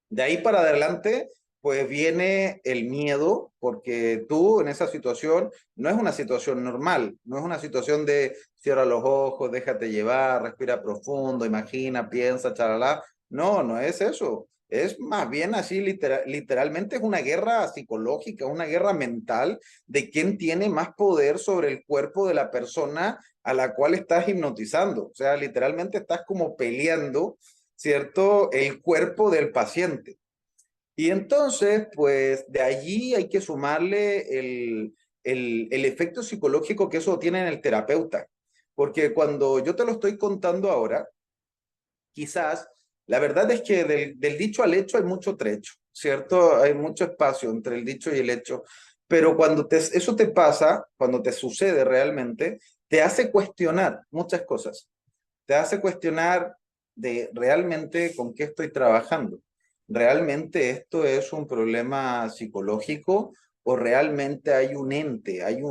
De ahí para adelante, pues viene el miedo, porque tú en esa situación no es una situación normal, no es una situación de cierra los ojos, déjate llevar, respira profundo, imagina, piensa, charalá. No, no es eso. Es más bien así, literalmente es una guerra psicológica, una guerra mental de quién tiene más poder sobre el cuerpo de la persona a la cual estás hipnotizando. O sea, literalmente estás como peleando, ¿cierto? El cuerpo del paciente. Y entonces, pues de allí hay que sumarle el efecto psicológico que eso tiene en el terapeuta. Porque cuando yo te lo estoy contando ahora, quizás la verdad es que del dicho al hecho hay mucho trecho, ¿cierto? Hay mucho espacio entre el dicho y el hecho. Pero cuando eso te pasa, cuando te sucede realmente, te hace cuestionar muchas cosas. Te hace cuestionar de realmente con qué estoy trabajando. ¿Realmente esto es un problema psicológico o realmente hay un ente, hay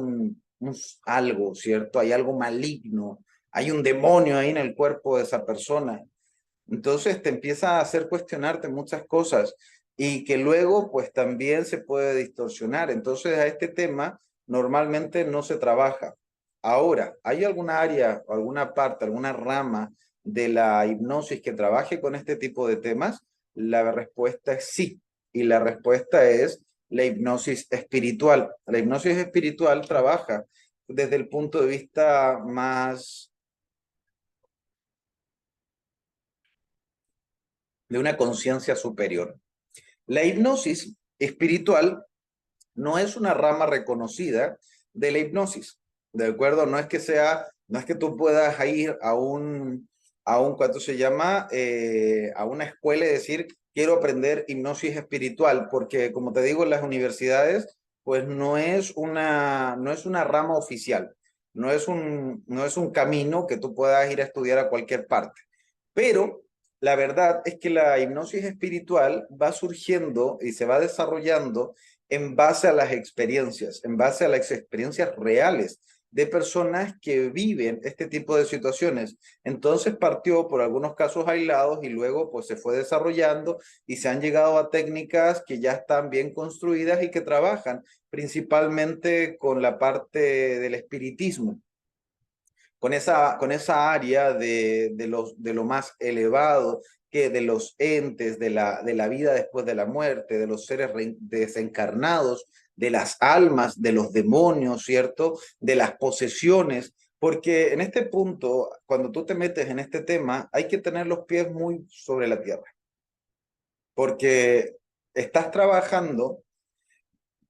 algo, ¿cierto? Hay algo maligno, hay un demonio ahí en el cuerpo de esa persona. Entonces te empieza a hacer cuestionarte muchas cosas y que luego pues también se puede distorsionar. Entonces a este tema normalmente no se trabaja. Ahora, ¿hay alguna área, alguna parte, alguna rama de la hipnosis que trabaje con este tipo de temas? La respuesta es sí. Y la respuesta es la hipnosis espiritual. La hipnosis espiritual trabaja desde el punto de vista más de una conciencia superior. La hipnosis espiritual no es una rama reconocida de la hipnosis, ¿de acuerdo? No es que tú puedas ir ¿cuánto se llama? A una escuela y decir, quiero aprender hipnosis espiritual, porque como te digo, en las universidades, pues no es una rama oficial, no es un camino que tú puedas ir a estudiar a cualquier parte. Pero la verdad es que la hipnosis espiritual va surgiendo y se va desarrollando en base a las experiencias, en base a las experiencias reales de personas que viven este tipo de situaciones. Entonces partió por algunos casos aislados y luego pues se fue desarrollando y se han llegado a técnicas que ya están bien construidas y que trabajan principalmente con la parte del espiritismo, con esa área de lo más elevado, que de los entes, de la vida después de la muerte, de los seres desencarnados, de las almas, de los demonios, ¿cierto? De las posesiones. Porque en este punto, cuando tú te metes en este tema, hay que tener los pies muy sobre la tierra, porque estás trabajando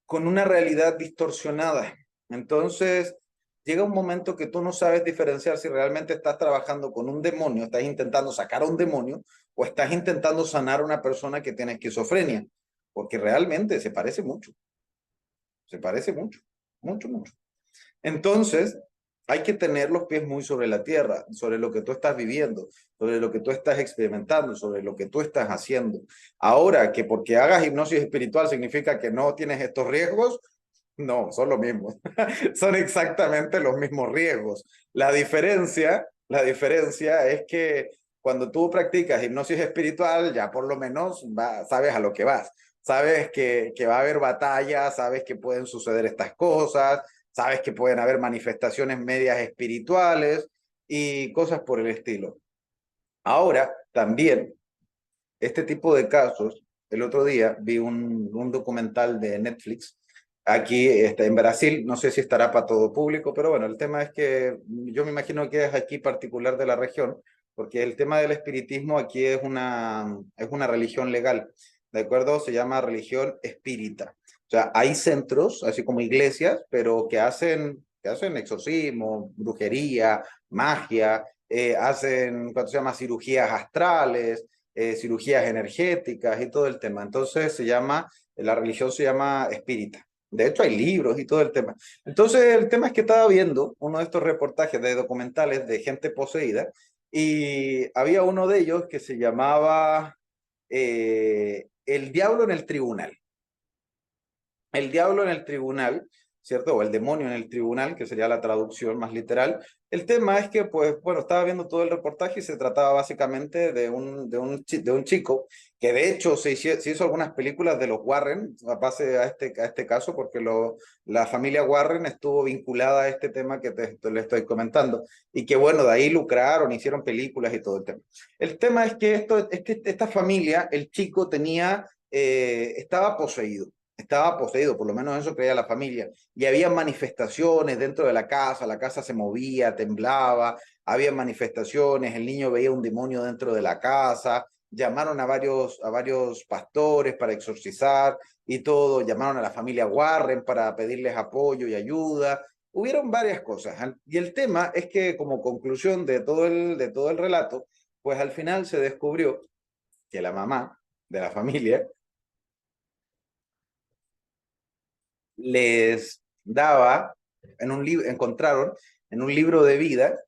con una realidad distorsionada. Entonces, llega un momento que tú no sabes diferenciar si realmente estás trabajando con un demonio, estás intentando sacar a un demonio o estás intentando sanar a una persona que tiene esquizofrenia. porque realmente se parece mucho, mucho, mucho. Entonces, hay que tener los pies muy sobre la tierra, sobre lo que tú estás viviendo, sobre lo que tú estás experimentando, sobre lo que tú estás haciendo. Ahora, que porque hagas hipnosis espiritual significa que no tienes estos riesgos, no, son los mismos. Son exactamente los mismos riesgos. La diferencia es que cuando tú practicas hipnosis espiritual, ya por lo menos sabes a lo que vas. Sabes que va a haber batallas, sabes que pueden suceder estas cosas, sabes que pueden haber manifestaciones medias espirituales y cosas por el estilo. Ahora, también, este tipo de casos, el otro día vi un documental de Netflix aquí en Brasil, no sé si estará para todo público, pero bueno, el tema es que yo me imagino que es aquí particular de la región, porque el tema del espiritismo aquí es una religión legal, ¿de acuerdo? Se llama religión espírita. O sea, hay centros, así como iglesias, pero que hacen exorcismo, brujería, magia, hacen, ¿cuánto se llama? Cirugías astrales, cirugías energéticas y todo el tema. Entonces la religión se llama espírita. De hecho, hay libros y todo el tema. Entonces, el tema es que estaba viendo uno de estos reportajes de documentales de gente poseída y había uno de ellos que se llamaba El diablo en el tribunal. El diablo en el tribunal, ¿cierto? O el demonio en el tribunal, que sería la traducción más literal. El tema es que, pues, bueno, estaba viendo todo el reportaje y se trataba básicamente de un chico que de hecho se hizo algunas películas de los Warren a base a este caso, porque la familia Warren estuvo vinculada a este tema que le estoy comentando. Y que, bueno, de ahí lucraron, hicieron películas y todo el tema. El tema es que esta familia, el chico estaba poseído, por lo menos eso creía la familia, y había manifestaciones dentro de la casa se movía, temblaba, había manifestaciones, el niño veía un demonio dentro de la casa, llamaron a varios pastores para exorcizar y todo, llamaron a la familia Warren para pedirles apoyo y ayuda, hubieron varias cosas, y el tema es que como conclusión de todo el relato, pues al final se descubrió que la mamá de la familia les daba, encontraron en un libro de vida,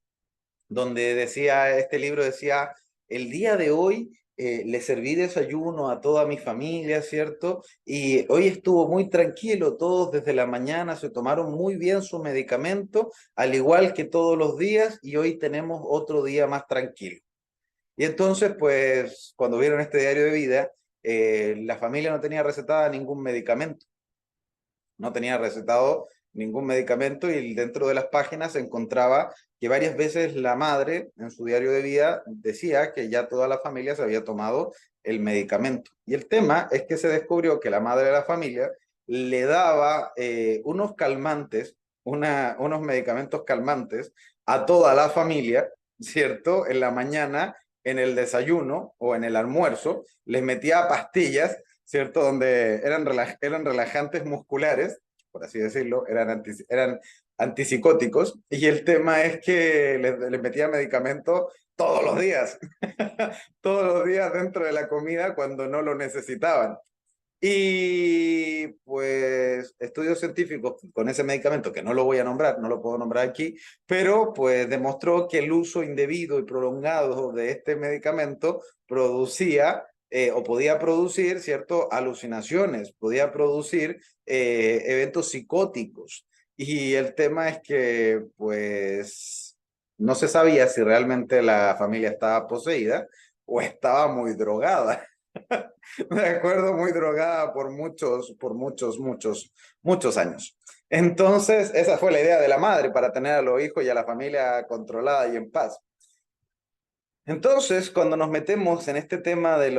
donde este libro decía, el día de hoy le serví desayuno a toda mi familia, ¿cierto? Y hoy estuvo muy tranquilo, todos desde la mañana se tomaron muy bien su medicamento, al igual que todos los días, y hoy tenemos otro día más tranquilo. Y entonces, pues, cuando vieron este diario de vida, la familia no tenía recetada ningún medicamento, no tenía recetado ningún medicamento y dentro de las páginas se encontraba que varias veces la madre en su diario de vida decía que ya toda la familia se había tomado el medicamento. Y el tema es que se descubrió que la madre de la familia le daba unos calmantes, unos medicamentos calmantes a toda la familia, ¿cierto? En la mañana, en el desayuno o en el almuerzo, les metía pastillas, ¿cierto? Donde eran relajantes musculares, por así decirlo, eran antipsicóticos, y el tema es que les metía medicamento todos los días, todos los días dentro de la comida cuando no lo necesitaban. Y pues estudios científicos con ese medicamento, que no lo voy a nombrar, no lo puedo nombrar aquí, pero pues demostró que el uso indebido y prolongado de este medicamento producía o podía producir, ¿cierto?, alucinaciones, podía producir eventos psicóticos. Y el tema es que pues no se sabía si realmente la familia estaba poseída o estaba muy drogada. De acuerdo, muy drogada por muchos, muchos, muchos años. Entonces, esa fue la idea de la madre para tener a los hijos y a la familia controlada y en paz. Entonces, cuando nos metemos en este tema de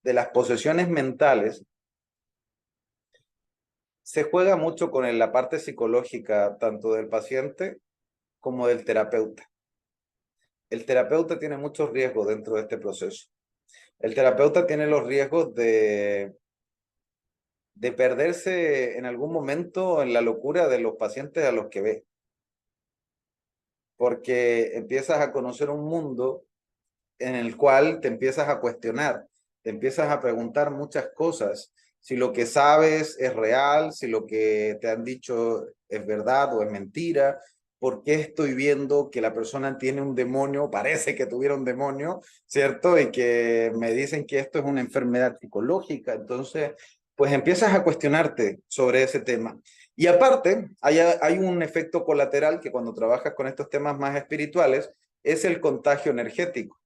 las posesiones mentales, se juega mucho con la parte psicológica, tanto del paciente como del terapeuta. El terapeuta tiene muchos riesgos dentro de este proceso. El terapeuta tiene los riesgos de perderse en algún momento en la locura de los pacientes a los que ve, porque empiezas a conocer un mundo en el cual te empiezas a cuestionar te empiezas a preguntar muchas cosas. Si lo que sabes es real, si lo que te han dicho es verdad o es mentira, por qué estoy viendo que la persona tiene un demonio, parece que tuviera un demonio, ¿cierto? Y que me dicen que esto es una enfermedad psicológica. Entonces, pues empiezas a cuestionarte sobre ese tema. Y aparte, hay un efecto colateral que cuando trabajas con estos temas más espirituales es el contagio energético.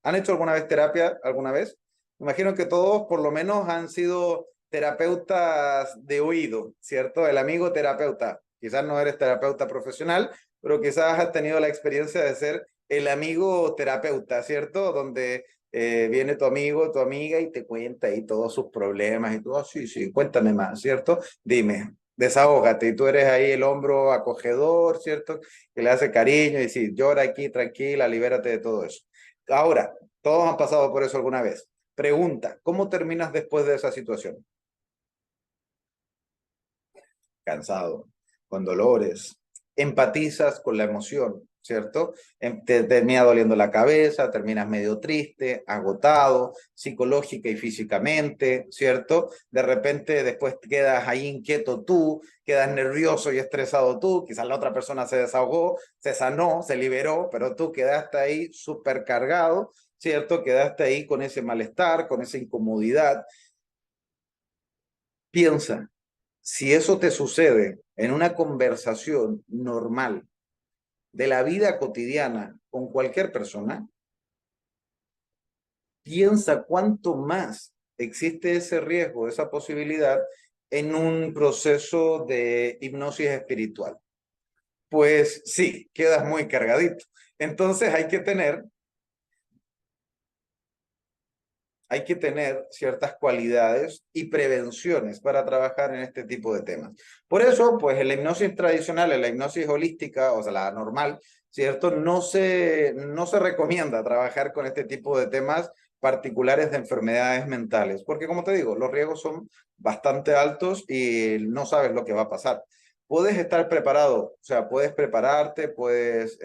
¿Han hecho alguna vez terapia? ¿Alguna vez? Imagino que todos por lo menos han sido terapeutas de oído, ¿cierto? El amigo terapeuta. Quizás no eres terapeuta profesional, pero quizás has tenido la experiencia de ser el amigo terapeuta, ¿cierto? Donde viene tu amigo, tu amiga y te cuenta ahí todos sus problemas y tú, "Ah, sí, sí, cuéntame más, ¿cierto? Dime, desahógate", y tú eres ahí el hombro acogedor, ¿cierto? Que le hace cariño y sí, llora aquí, tranquila, libérate de todo eso. Ahora, todos han pasado por eso alguna vez. Pregunta, ¿cómo terminas después de esa situación? Cansado, con dolores, empatizas con la emoción, ¿cierto? Te termina doliendo la cabeza, terminas medio triste, agotado, psicológica y físicamente, ¿cierto? De repente después quedas ahí inquieto tú, quedas nervioso y estresado tú, quizás la otra persona se desahogó, se sanó, se liberó, pero tú quedaste ahí súper cargado, ¿cierto? Quedaste ahí con ese malestar, con esa incomodidad. Piensa, si eso te sucede en una conversación normal de la vida cotidiana con cualquier persona, piensa cuánto más existe ese riesgo, esa posibilidad en un proceso de hipnosis espiritual. Pues sí, quedas muy cargadito. Entonces hay que tener ciertas cualidades y prevenciones para trabajar en este tipo de temas. Por eso, pues en la hipnosis tradicional, en la hipnosis holística, o sea, la normal, ¿cierto? No se recomienda trabajar con este tipo de temas particulares de enfermedades mentales, porque como te digo, los riesgos son bastante altos y no sabes lo que va a pasar. Puedes estar preparado, o sea, puedes prepararte, puedes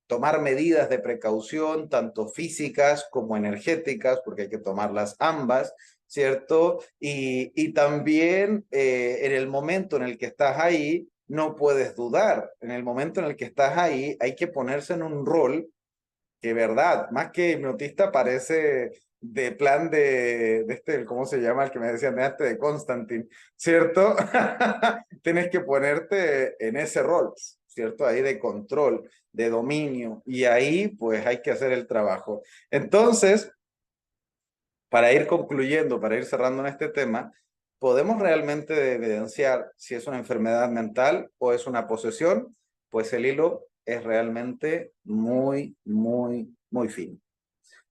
tomar medidas de precaución, tanto físicas como energéticas, porque hay que tomarlas ambas, ¿cierto? Y también en el momento en el que estás ahí, no puedes dudar. En el momento en el que estás ahí, hay que ponerse en un rol que, verdad, más que hipnotista, parece de plan de este, ¿cómo se llama? El que me decían de antes, de Constantine, ¿cierto? Tienes que ponerte en ese rol, ¿cierto? Ahí de control, de dominio, y ahí pues hay que hacer el trabajo. Entonces, para ir concluyendo, para ir cerrando en este tema, podemos realmente evidenciar si es una enfermedad mental o es una posesión, pues el hilo es realmente muy, muy, muy fino.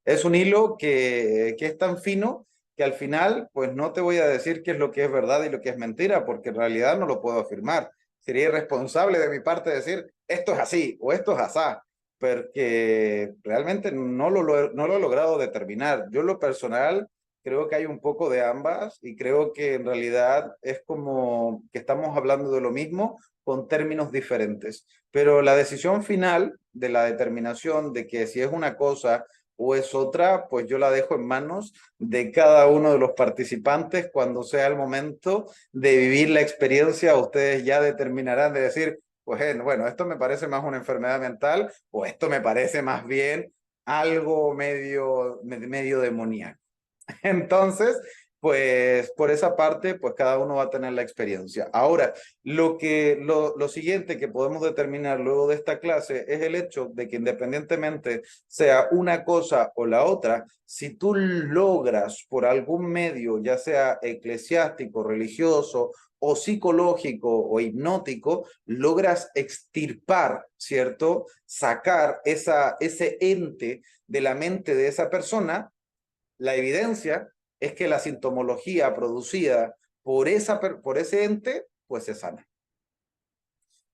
Es un hilo que es tan fino que al final, pues no te voy a decir qué es lo que es verdad y lo que es mentira, porque en realidad no lo puedo afirmar. Sería irresponsable de mi parte decir esto es así o esto es asá, porque realmente no lo he logrado determinar. Yo en lo personal creo que hay un poco de ambas y creo que en realidad es como que estamos hablando de lo mismo con términos diferentes. Pero la decisión final de la determinación de que si es una cosa o es otra, pues yo la dejo en manos de cada uno de los participantes cuando sea el momento de vivir la experiencia. Ustedes ya determinarán de decir, pues bueno, esto me parece más una enfermedad mental o esto me parece más bien algo medio demoníaco. Entonces, pues por esa parte, pues cada uno va a tener la experiencia. Ahora, lo siguiente que podemos determinar luego de esta clase es el hecho de que independientemente sea una cosa o la otra, si tú logras por algún medio, ya sea eclesiástico, religioso o psicológico o hipnótico, logras extirpar, ¿cierto? Sacar ese ente de la mente de esa persona, la evidencia es que la sintomología producida por ese ente, pues se sana.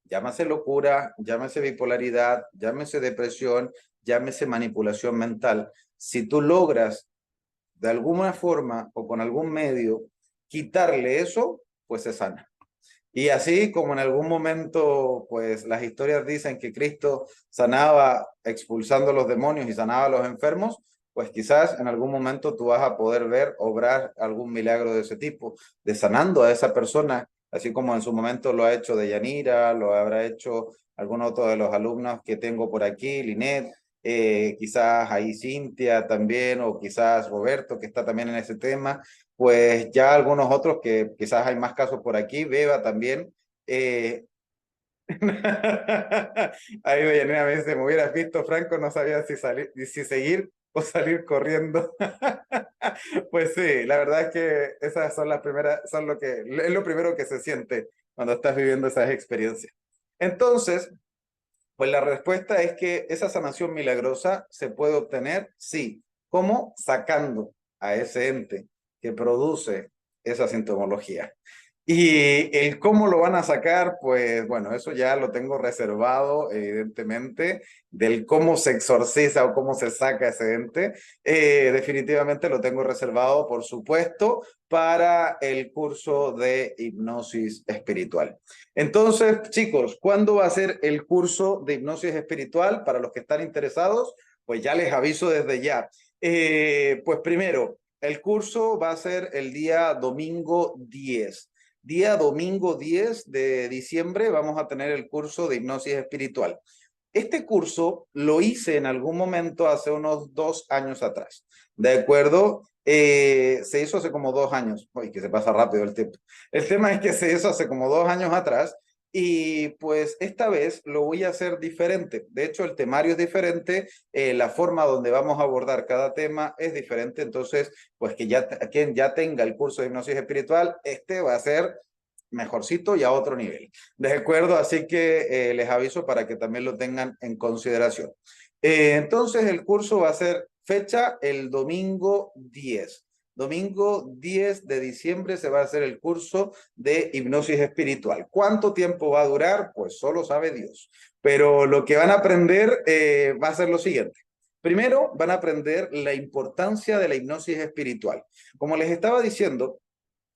Llámese locura, llámese bipolaridad, llámese depresión, llámese manipulación mental. Si tú logras de alguna forma o con algún medio quitarle eso, pues se sana. Y así como en algún momento, pues las historias dicen que Cristo sanaba expulsando a los demonios y sanaba a los enfermos, pues quizás en algún momento tú vas a poder ver obrar algún milagro de ese tipo, de sanando a esa persona, así como en su momento lo ha hecho Deyanira, lo habrá hecho algún otro de los alumnos que tengo por aquí, Linet, quizás ahí Cintia también, o quizás Roberto, que está también en ese tema, pues ya algunos otros que quizás hay más casos por aquí, Beba también. eh, Ahí Deyanira me dice, me hubieras visto, Franco, no sabía si salir, si seguir o salir corriendo. Pues sí, la verdad es que esas son las primeras, es lo primero que se siente cuando estás viviendo esas experiencias. Entonces, pues la respuesta es que esa sanación milagrosa se puede obtener, sí. ¿Cómo? Sacando a ese ente que produce esa sintomología. Y el cómo lo van a sacar, pues bueno, eso ya lo tengo reservado, evidentemente, del cómo se exorciza o cómo se saca ese ente. Definitivamente lo tengo reservado, por supuesto, para el curso de hipnosis espiritual. Entonces, chicos, ¿cuándo va a ser el curso de hipnosis espiritual? Para los que están interesados, pues ya les aviso desde ya. Pues primero, el curso va a ser el día domingo 10. Día domingo 10 de diciembre vamos a tener el curso de hipnosis espiritual. Este curso lo hice en algún momento hace unos 2 años atrás, ¿de acuerdo? Se hizo hace como 2 años. Uy, que se pasa rápido el tiempo. El tema es que se hizo hace como 2 años atrás y pues esta vez lo voy a hacer diferente. De hecho, el temario es diferente, la forma donde vamos a abordar cada tema es diferente. Entonces, pues que ya quien ya tenga el curso de hipnosis espiritual, este va a ser mejorcito y a otro nivel. ¿De acuerdo? Así que les aviso para que también lo tengan en consideración. Entonces, el curso va a ser fecha el domingo 10. Domingo 10 de diciembre se va a hacer el curso de hipnosis espiritual. ¿Cuánto tiempo va a durar? Pues solo sabe Dios. Pero lo que van a aprender va a ser lo siguiente. Primero, van a aprender la importancia de la hipnosis espiritual. Como les estaba diciendo,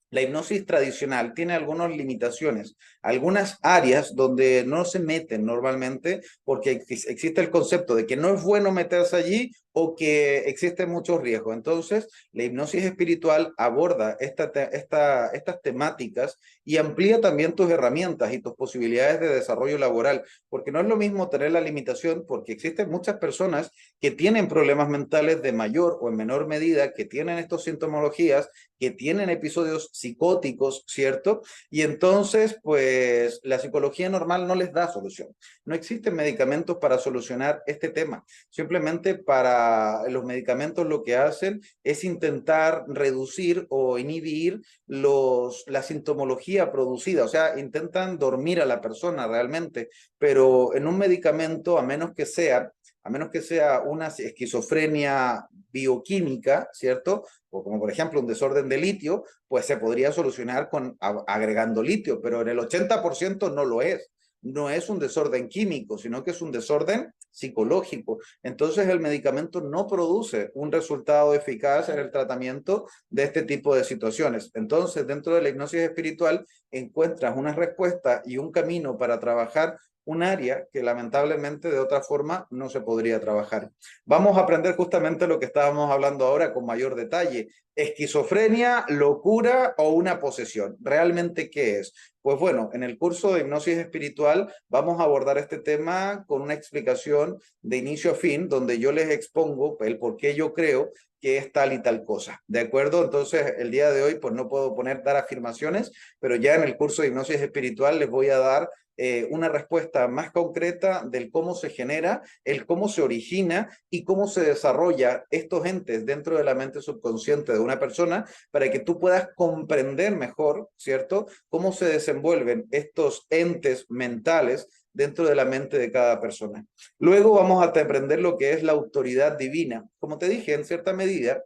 la hipnosis tradicional tiene algunas limitaciones, algunas áreas donde no se meten normalmente porque existe el concepto de que no es bueno meterse allí o que existen muchos riesgos. Entonces, la hipnosis espiritual aborda estas temáticas y amplía también tus herramientas y tus posibilidades de desarrollo laboral, porque no es lo mismo tener la limitación, porque existen muchas personas que tienen problemas mentales de mayor o en menor medida, que tienen estas sintomologías, que tienen episodios psicóticos, ¿cierto? Y entonces, pues la psicología normal no les da solución. No existen medicamentos para solucionar este tema. Simplemente para los medicamentos lo que hacen es intentar reducir o inhibir la sintomología producida, o sea, intentan dormir a la persona realmente, pero en un medicamento, a menos que sea una esquizofrenia bioquímica, ¿cierto? O como por ejemplo un desorden de litio, pues se podría solucionar agregando litio, pero en el 80% no lo es. No es un desorden químico, sino que es un desorden psicológico. Entonces el medicamento no produce un resultado eficaz en el tratamiento de este tipo de situaciones. Entonces, dentro de la hipnosis espiritual encuentras una respuesta y un camino para trabajar un área que lamentablemente de otra forma no se podría trabajar. Vamos a aprender justamente lo que estábamos hablando ahora con mayor detalle. Esquizofrenia, locura o una posesión. ¿Realmente qué es? Pues bueno, en el curso de hipnosis espiritual vamos a abordar este tema con una explicación de inicio a fin, donde yo les expongo el por qué yo creo que es tal y tal cosa. ¿De acuerdo? Entonces, el día de hoy, pues no puedo dar afirmaciones, pero ya en el curso de hipnosis espiritual les voy a dar una respuesta más concreta del cómo se genera, el cómo se origina y cómo se desarrolla estos entes dentro de la mente subconsciente de una persona para que tú puedas comprender mejor, ¿cierto?, cómo se desenvuelven estos entes mentales dentro de la mente de cada persona. Luego vamos a aprender lo que es la autoridad divina. Como te dije, en cierta medida,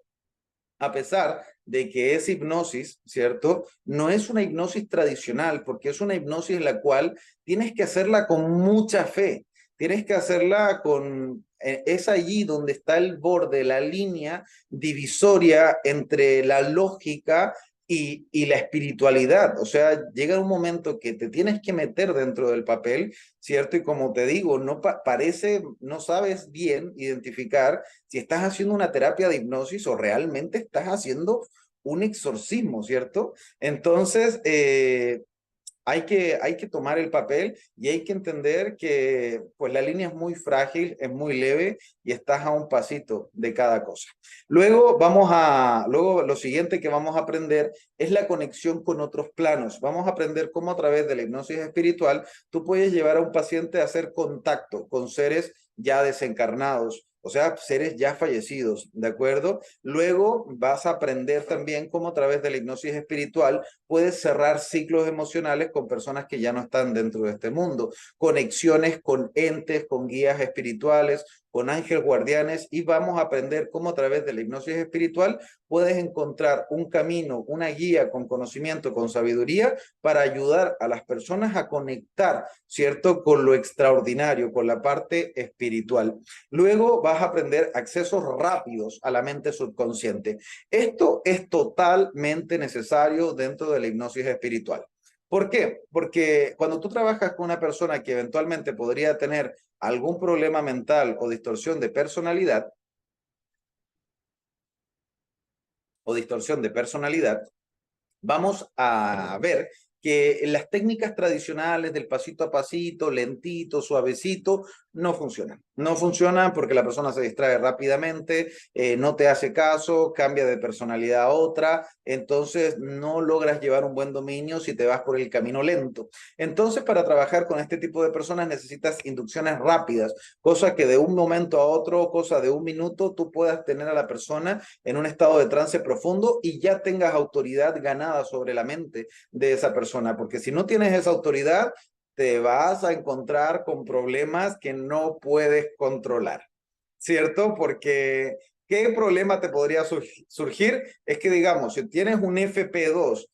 a pesar de que es hipnosis, ¿cierto? No es una hipnosis tradicional, porque es una hipnosis en la cual tienes que hacerla con mucha fe, tienes que hacerla es allí donde está el borde, la línea divisoria entre la lógica y la espiritualidad. O sea, llega un momento que te tienes que meter dentro del papel, ¿cierto? Y como te digo, no parece, no sabes bien identificar si estás haciendo una terapia de hipnosis o realmente estás haciendo un exorcismo, ¿cierto? Entonces, hay que tomar el papel y hay que entender que pues la línea es muy frágil, es muy leve y estás a un pasito de cada cosa. Luego lo siguiente que vamos a aprender es la conexión con otros planos. Vamos a aprender cómo a través de la hipnosis espiritual tú puedes llevar a un paciente a hacer contacto con seres ya desencarnados, o sea, seres ya fallecidos, ¿de acuerdo? Luego vas a aprender también cómo a través de la hipnosis espiritual puedes cerrar ciclos emocionales con personas que ya no están dentro de este mundo, conexiones con entes, con guías espirituales, con ángeles guardianes, y vamos a aprender cómo a través de la hipnosis espiritual puedes encontrar un camino, una guía con conocimiento, con sabiduría para ayudar a las personas a conectar, ¿cierto? Con lo extraordinario, con la parte espiritual. Luego vas a aprender accesos rápidos a la mente subconsciente. Esto es totalmente necesario dentro de la hipnosis espiritual. ¿Por qué? Porque cuando tú trabajas con una persona que eventualmente podría tener algún problema mental o distorsión de personalidad, vamos a ver que las técnicas tradicionales del pasito a pasito, lentito, suavecito, no funcionan. No funcionan porque la persona se distrae rápidamente, no te hace caso, cambia de personalidad a otra, entonces no logras llevar un buen dominio si te vas por el camino lento. Entonces, para trabajar con este tipo de personas necesitas inducciones rápidas, cosa que de un momento a otro, cosa de un minuto, tú puedas tener a la persona en un estado de trance profundo y ya tengas autoridad ganada sobre la mente de esa persona, porque si no tienes esa autoridad, te vas a encontrar con problemas que no puedes controlar, ¿cierto? Porque ¿qué problema te podría surgir? Es que, digamos, si tienes un FP2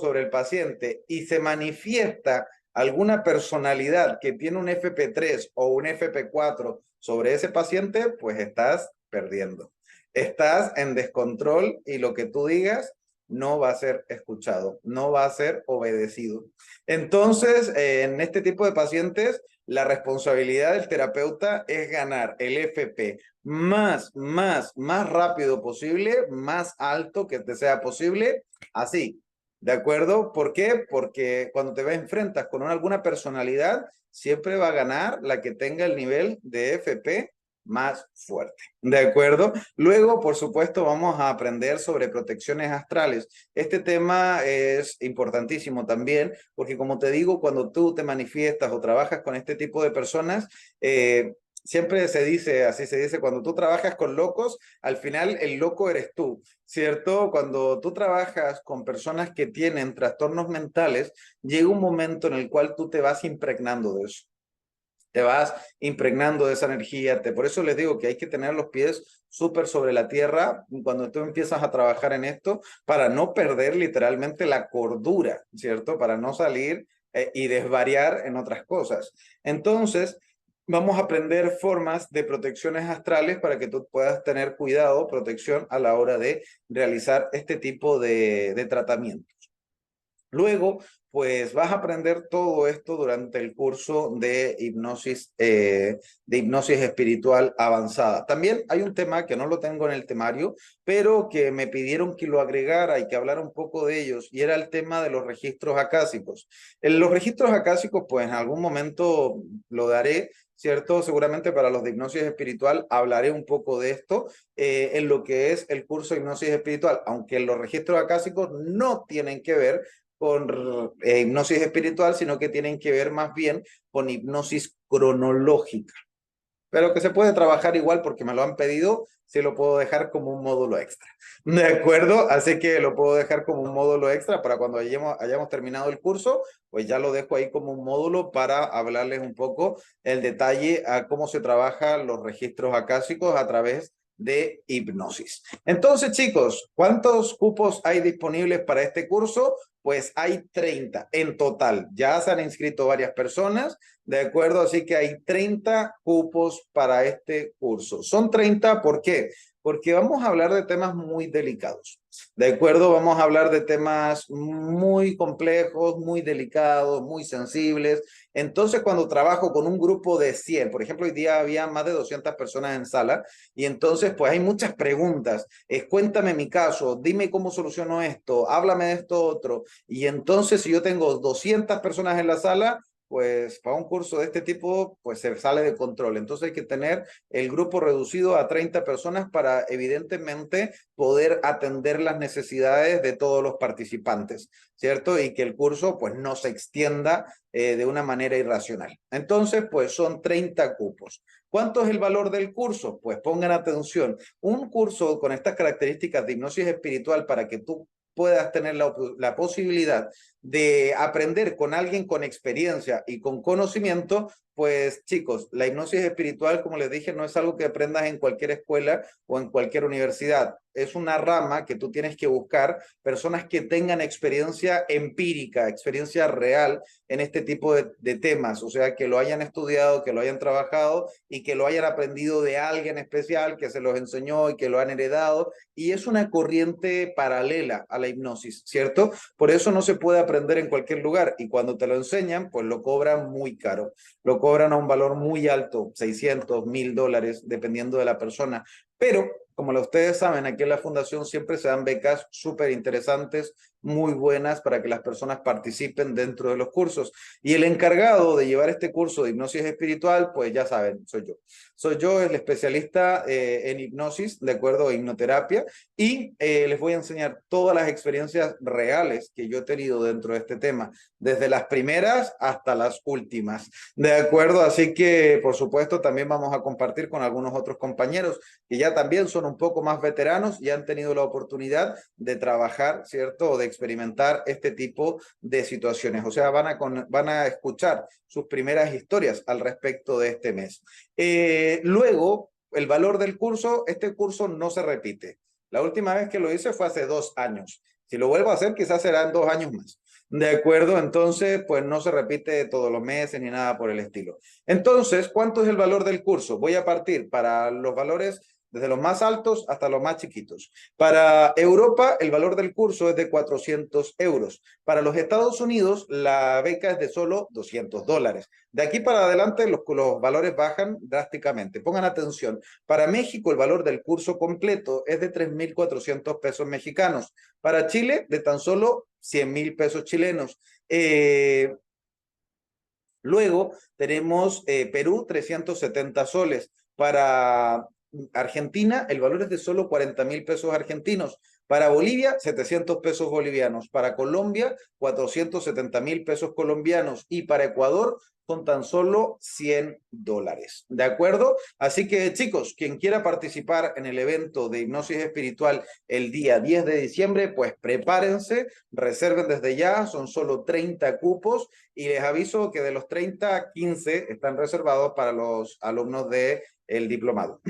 sobre el paciente y se manifiesta alguna personalidad que tiene un FP3 o un FP4 sobre ese paciente, pues estás perdiendo. Estás en descontrol y lo que tú digas no va a ser escuchado, no va a ser obedecido. Entonces, en este tipo de pacientes, la responsabilidad del terapeuta es ganar el FP más rápido posible, más alto que te sea posible, así. ¿De acuerdo? ¿Por qué? Porque cuando te enfrentas con alguna personalidad, siempre va a ganar la que tenga el nivel de FP más fuerte. ¿De acuerdo? Luego, por supuesto, vamos a aprender sobre protecciones astrales. Este tema es importantísimo también, porque como te digo, cuando tú te manifiestas o trabajas con este tipo de personas, siempre se dice, así se dice, cuando tú trabajas con locos, al final el loco eres tú, ¿cierto? Cuando tú trabajas con personas que tienen trastornos mentales, llega un momento en el cual tú te vas impregnando de eso. Te vas impregnando de esa energía. Por eso les digo que hay que tener los pies súper sobre la tierra cuando tú empiezas a trabajar en esto para no perder literalmente la cordura, ¿cierto? Para no salir y desvariar en otras cosas. Entonces, vamos a aprender formas de protecciones astrales para que tú puedas tener cuidado, protección a la hora de realizar este tipo de tratamiento. Luego, pues vas a aprender todo esto durante el curso de hipnosis espiritual avanzada. También hay un tema que no lo tengo en el temario, pero que me pidieron que lo agregara y que hablara un poco de ellos, y era el tema de los registros acásicos. En los registros acásicos, pues en algún momento lo daré, ¿cierto? Seguramente para los de hipnosis espiritual hablaré un poco de esto en lo que es el curso de hipnosis espiritual, aunque los registros acásicos no tienen que ver con hipnosis espiritual, sino que tienen que ver más bien con hipnosis cronológica, pero que se puede trabajar igual porque me lo han pedido, si lo puedo dejar como un módulo extra. ¿De acuerdo? Así que lo puedo dejar como un módulo extra para cuando hayamos terminado el curso, pues ya lo dejo ahí como un módulo para hablarles un poco el detalle a cómo se trabajan los registros acásicos a través de hipnosis. Entonces, chicos, ¿cuántos cupos hay disponibles para este curso? Pues hay 30 en total. Ya se han inscrito varias personas, ¿de acuerdo? Así que hay 30 cupos para este curso. Son 30, ¿por qué? Porque vamos a hablar de temas muy delicados. ¿De acuerdo? Vamos a hablar de temas muy complejos, muy delicados, muy sensibles. Entonces, cuando trabajo con un grupo de 100, por ejemplo, hoy día había más de 200 personas en sala, y entonces, pues hay muchas preguntas. Cuéntame mi caso, dime cómo soluciono esto, háblame de esto otro. Y entonces, si yo tengo 200 personas en la sala, pues para un curso de este tipo, pues se sale de control. Entonces hay que tener el grupo reducido a 30 personas para evidentemente poder atender las necesidades de todos los participantes, ¿cierto? Y que el curso pues no se extienda de una manera irracional. Entonces, pues son 30 cupos. ¿Cuánto es el valor del curso? Pues pongan atención. Un curso con estas características de hipnosis espiritual para que tú puedas tener la posibilidad de aprender con alguien con experiencia y con conocimiento, pues chicos, la hipnosis espiritual, como les dije, no es algo que aprendas en cualquier escuela o en cualquier universidad. Es una rama que tú tienes que buscar personas que tengan experiencia empírica, experiencia real en este tipo de temas, o sea, que lo hayan estudiado, que lo hayan trabajado y que lo hayan aprendido de alguien especial que se los enseñó y que lo han heredado. Y es una corriente paralela a la hipnosis, ¿cierto? Por eso no se puede aprender en cualquier lugar y cuando te lo enseñan, pues lo cobran muy caro, lo cobran a un valor muy alto, 600, $1000, dependiendo de la persona. Pero, como ustedes saben, aquí en la Fundación siempre se dan becas súper interesantes, muy buenas para que las personas participen dentro de los cursos. Y el encargado de llevar este curso de hipnosis espiritual, pues ya saben, soy yo. Soy yo el especialista en hipnosis, de acuerdo a hipnoterapia, y les voy a enseñar todas las experiencias reales que yo he tenido dentro de este tema, desde las primeras hasta las últimas. De acuerdo, así que por supuesto también vamos a compartir con algunos otros compañeros que ya también son un poco más veteranos y han tenido la oportunidad de trabajar, ¿cierto? O de experimentar este tipo de situaciones. O sea, van a escuchar sus primeras historias al respecto de este mes. Luego, el valor del curso, este curso no se repite. La última vez que lo hice fue hace 2 años. Si lo vuelvo a hacer, quizás serán 2 años más. De acuerdo, entonces, pues no se repite todos los meses ni nada por el estilo. Entonces, ¿cuánto es el valor del curso? Voy a partir para los valores desde los más altos hasta los más chiquitos. Para Europa, el valor del curso es de 400 euros. Para los Estados Unidos, la beca es de solo $200. De aquí para adelante, los valores bajan drásticamente. Pongan atención. Para México, el valor del curso completo es de 3,400 pesos mexicanos. Para Chile, de tan solo 100,000 pesos chilenos. Luego tenemos Perú, 370 soles. Para Argentina, el valor es de solo 40,000 pesos argentinos. Para Bolivia, 700 pesos bolivianos. Para Colombia, 470,000 pesos colombianos. Y para Ecuador, con tan solo $100. ¿De acuerdo? Así que, chicos, quien quiera participar en el evento de hipnosis espiritual el día 10 de diciembre, pues prepárense, reserven desde ya, son solo 30 cupos y les aviso que de los 30, 15 están reservados para los alumnos de el diplomado.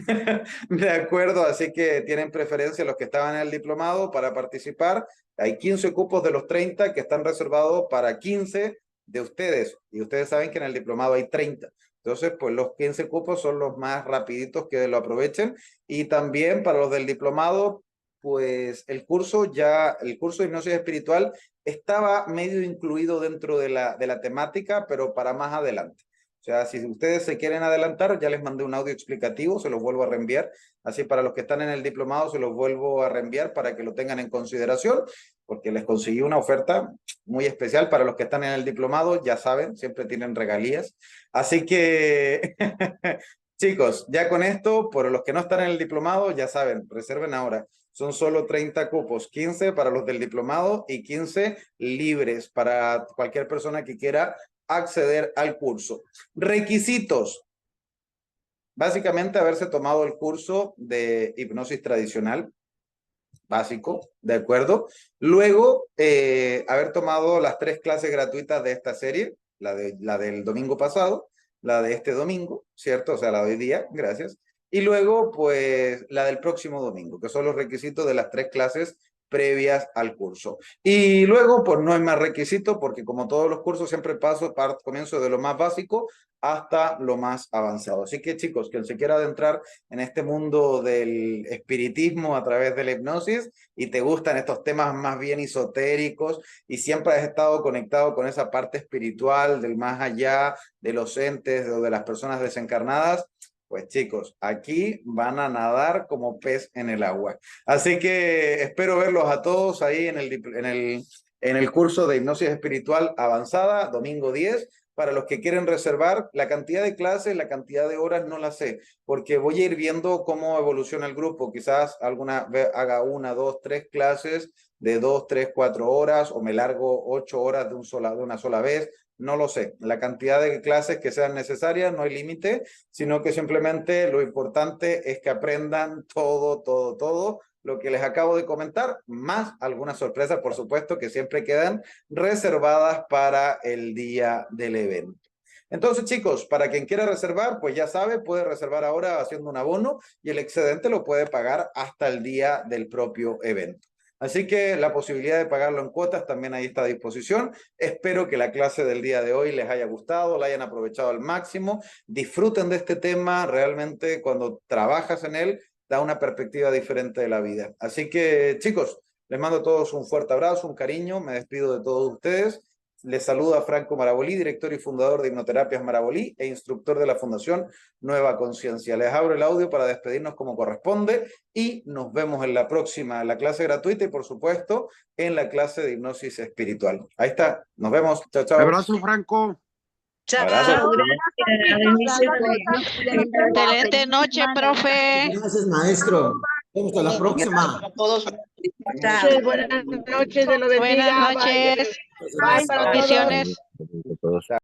De acuerdo, así que tienen preferencia los que estaban en el diplomado para participar. Hay 15 cupos de los 30 que están reservados para 15 de ustedes. Y ustedes saben que en el diplomado hay 30. Entonces, pues los 15 cupos son los más rapiditos que lo aprovechen. Y también para los del diplomado, pues el curso de hipnosis espiritual estaba medio incluido dentro de la temática, pero para más adelante. O sea, si ustedes se quieren adelantar, ya les mandé un audio explicativo, se los vuelvo a reenviar. Así para los que están en el diplomado, se los vuelvo a reenviar para que lo tengan en consideración, porque les conseguí una oferta muy especial para los que están en el diplomado, ya saben, siempre tienen regalías. Así que, chicos, ya con esto, por los que no están en el diplomado, ya saben, reserven ahora. Son solo 30 cupos, 15 para los del diplomado y 15 libres para cualquier persona que quiera acceder al curso. Requisitos. Básicamente haberse tomado el curso de hipnosis tradicional, básico, ¿de acuerdo? Luego, haber tomado las 3 clases gratuitas de esta serie, la del domingo pasado, la de este domingo, ¿cierto? O sea, la de hoy día, gracias. Y luego, pues, la del próximo domingo, que son los requisitos de las 3 clases previas al curso. Y luego, pues no hay más requisito, porque como todos los cursos, siempre comienzo de lo más básico hasta lo más avanzado. Así que, chicos, quien se quiera adentrar en este mundo del espiritismo a través de la hipnosis y te gustan estos temas más bien esotéricos y siempre has estado conectado con esa parte espiritual del más allá, de los entes o de las personas desencarnadas, pues chicos, aquí van a nadar como pez en el agua. Así que espero verlos a todos ahí en el curso de hipnosis espiritual avanzada, domingo 10. Para los que quieren reservar, la cantidad de clases, la cantidad de horas no la sé, porque voy a ir viendo cómo evoluciona el grupo. Quizás alguna vez haga 1, 2, 3 clases de 2, 3, 4 horas o me largo 8 horas de una sola vez. No lo sé. La cantidad de clases que sean necesarias no hay límite, sino que simplemente lo importante es que aprendan todo lo que les acabo de comentar, más algunas sorpresas, por supuesto, que siempre quedan reservadas para el día del evento. Entonces, chicos, para quien quiera reservar, pues ya sabe, puede reservar ahora haciendo un abono y el excedente lo puede pagar hasta el día del propio evento. Así que la posibilidad de pagarlo en cuotas también ahí está a disposición. Espero que la clase del día de hoy les haya gustado, la hayan aprovechado al máximo. Disfruten de este tema, realmente cuando trabajas en él, da una perspectiva diferente de la vida. Así que, chicos, les mando a todos un fuerte abrazo, un cariño, me despido de todos ustedes. Les saluda Franco Marabolí, director y fundador de Hipnoterapias Marabolí e instructor de la Fundación Nueva Conciencia. Les abro el audio para despedirnos como corresponde y nos vemos en la próxima, la clase gratuita y por supuesto en la clase de hipnosis espiritual. Ahí está, nos vemos, chao, chao. Abrazo, Franco. Chao, Abrazo. gracias. Bendiciones. Excelente noche, profe. Gracias, maestro. Nos vemos hasta la próxima. A todos. Sí, buenas noches, de lo bendiga. Buenas noches. Bye para todos. Bendiciones. Chao.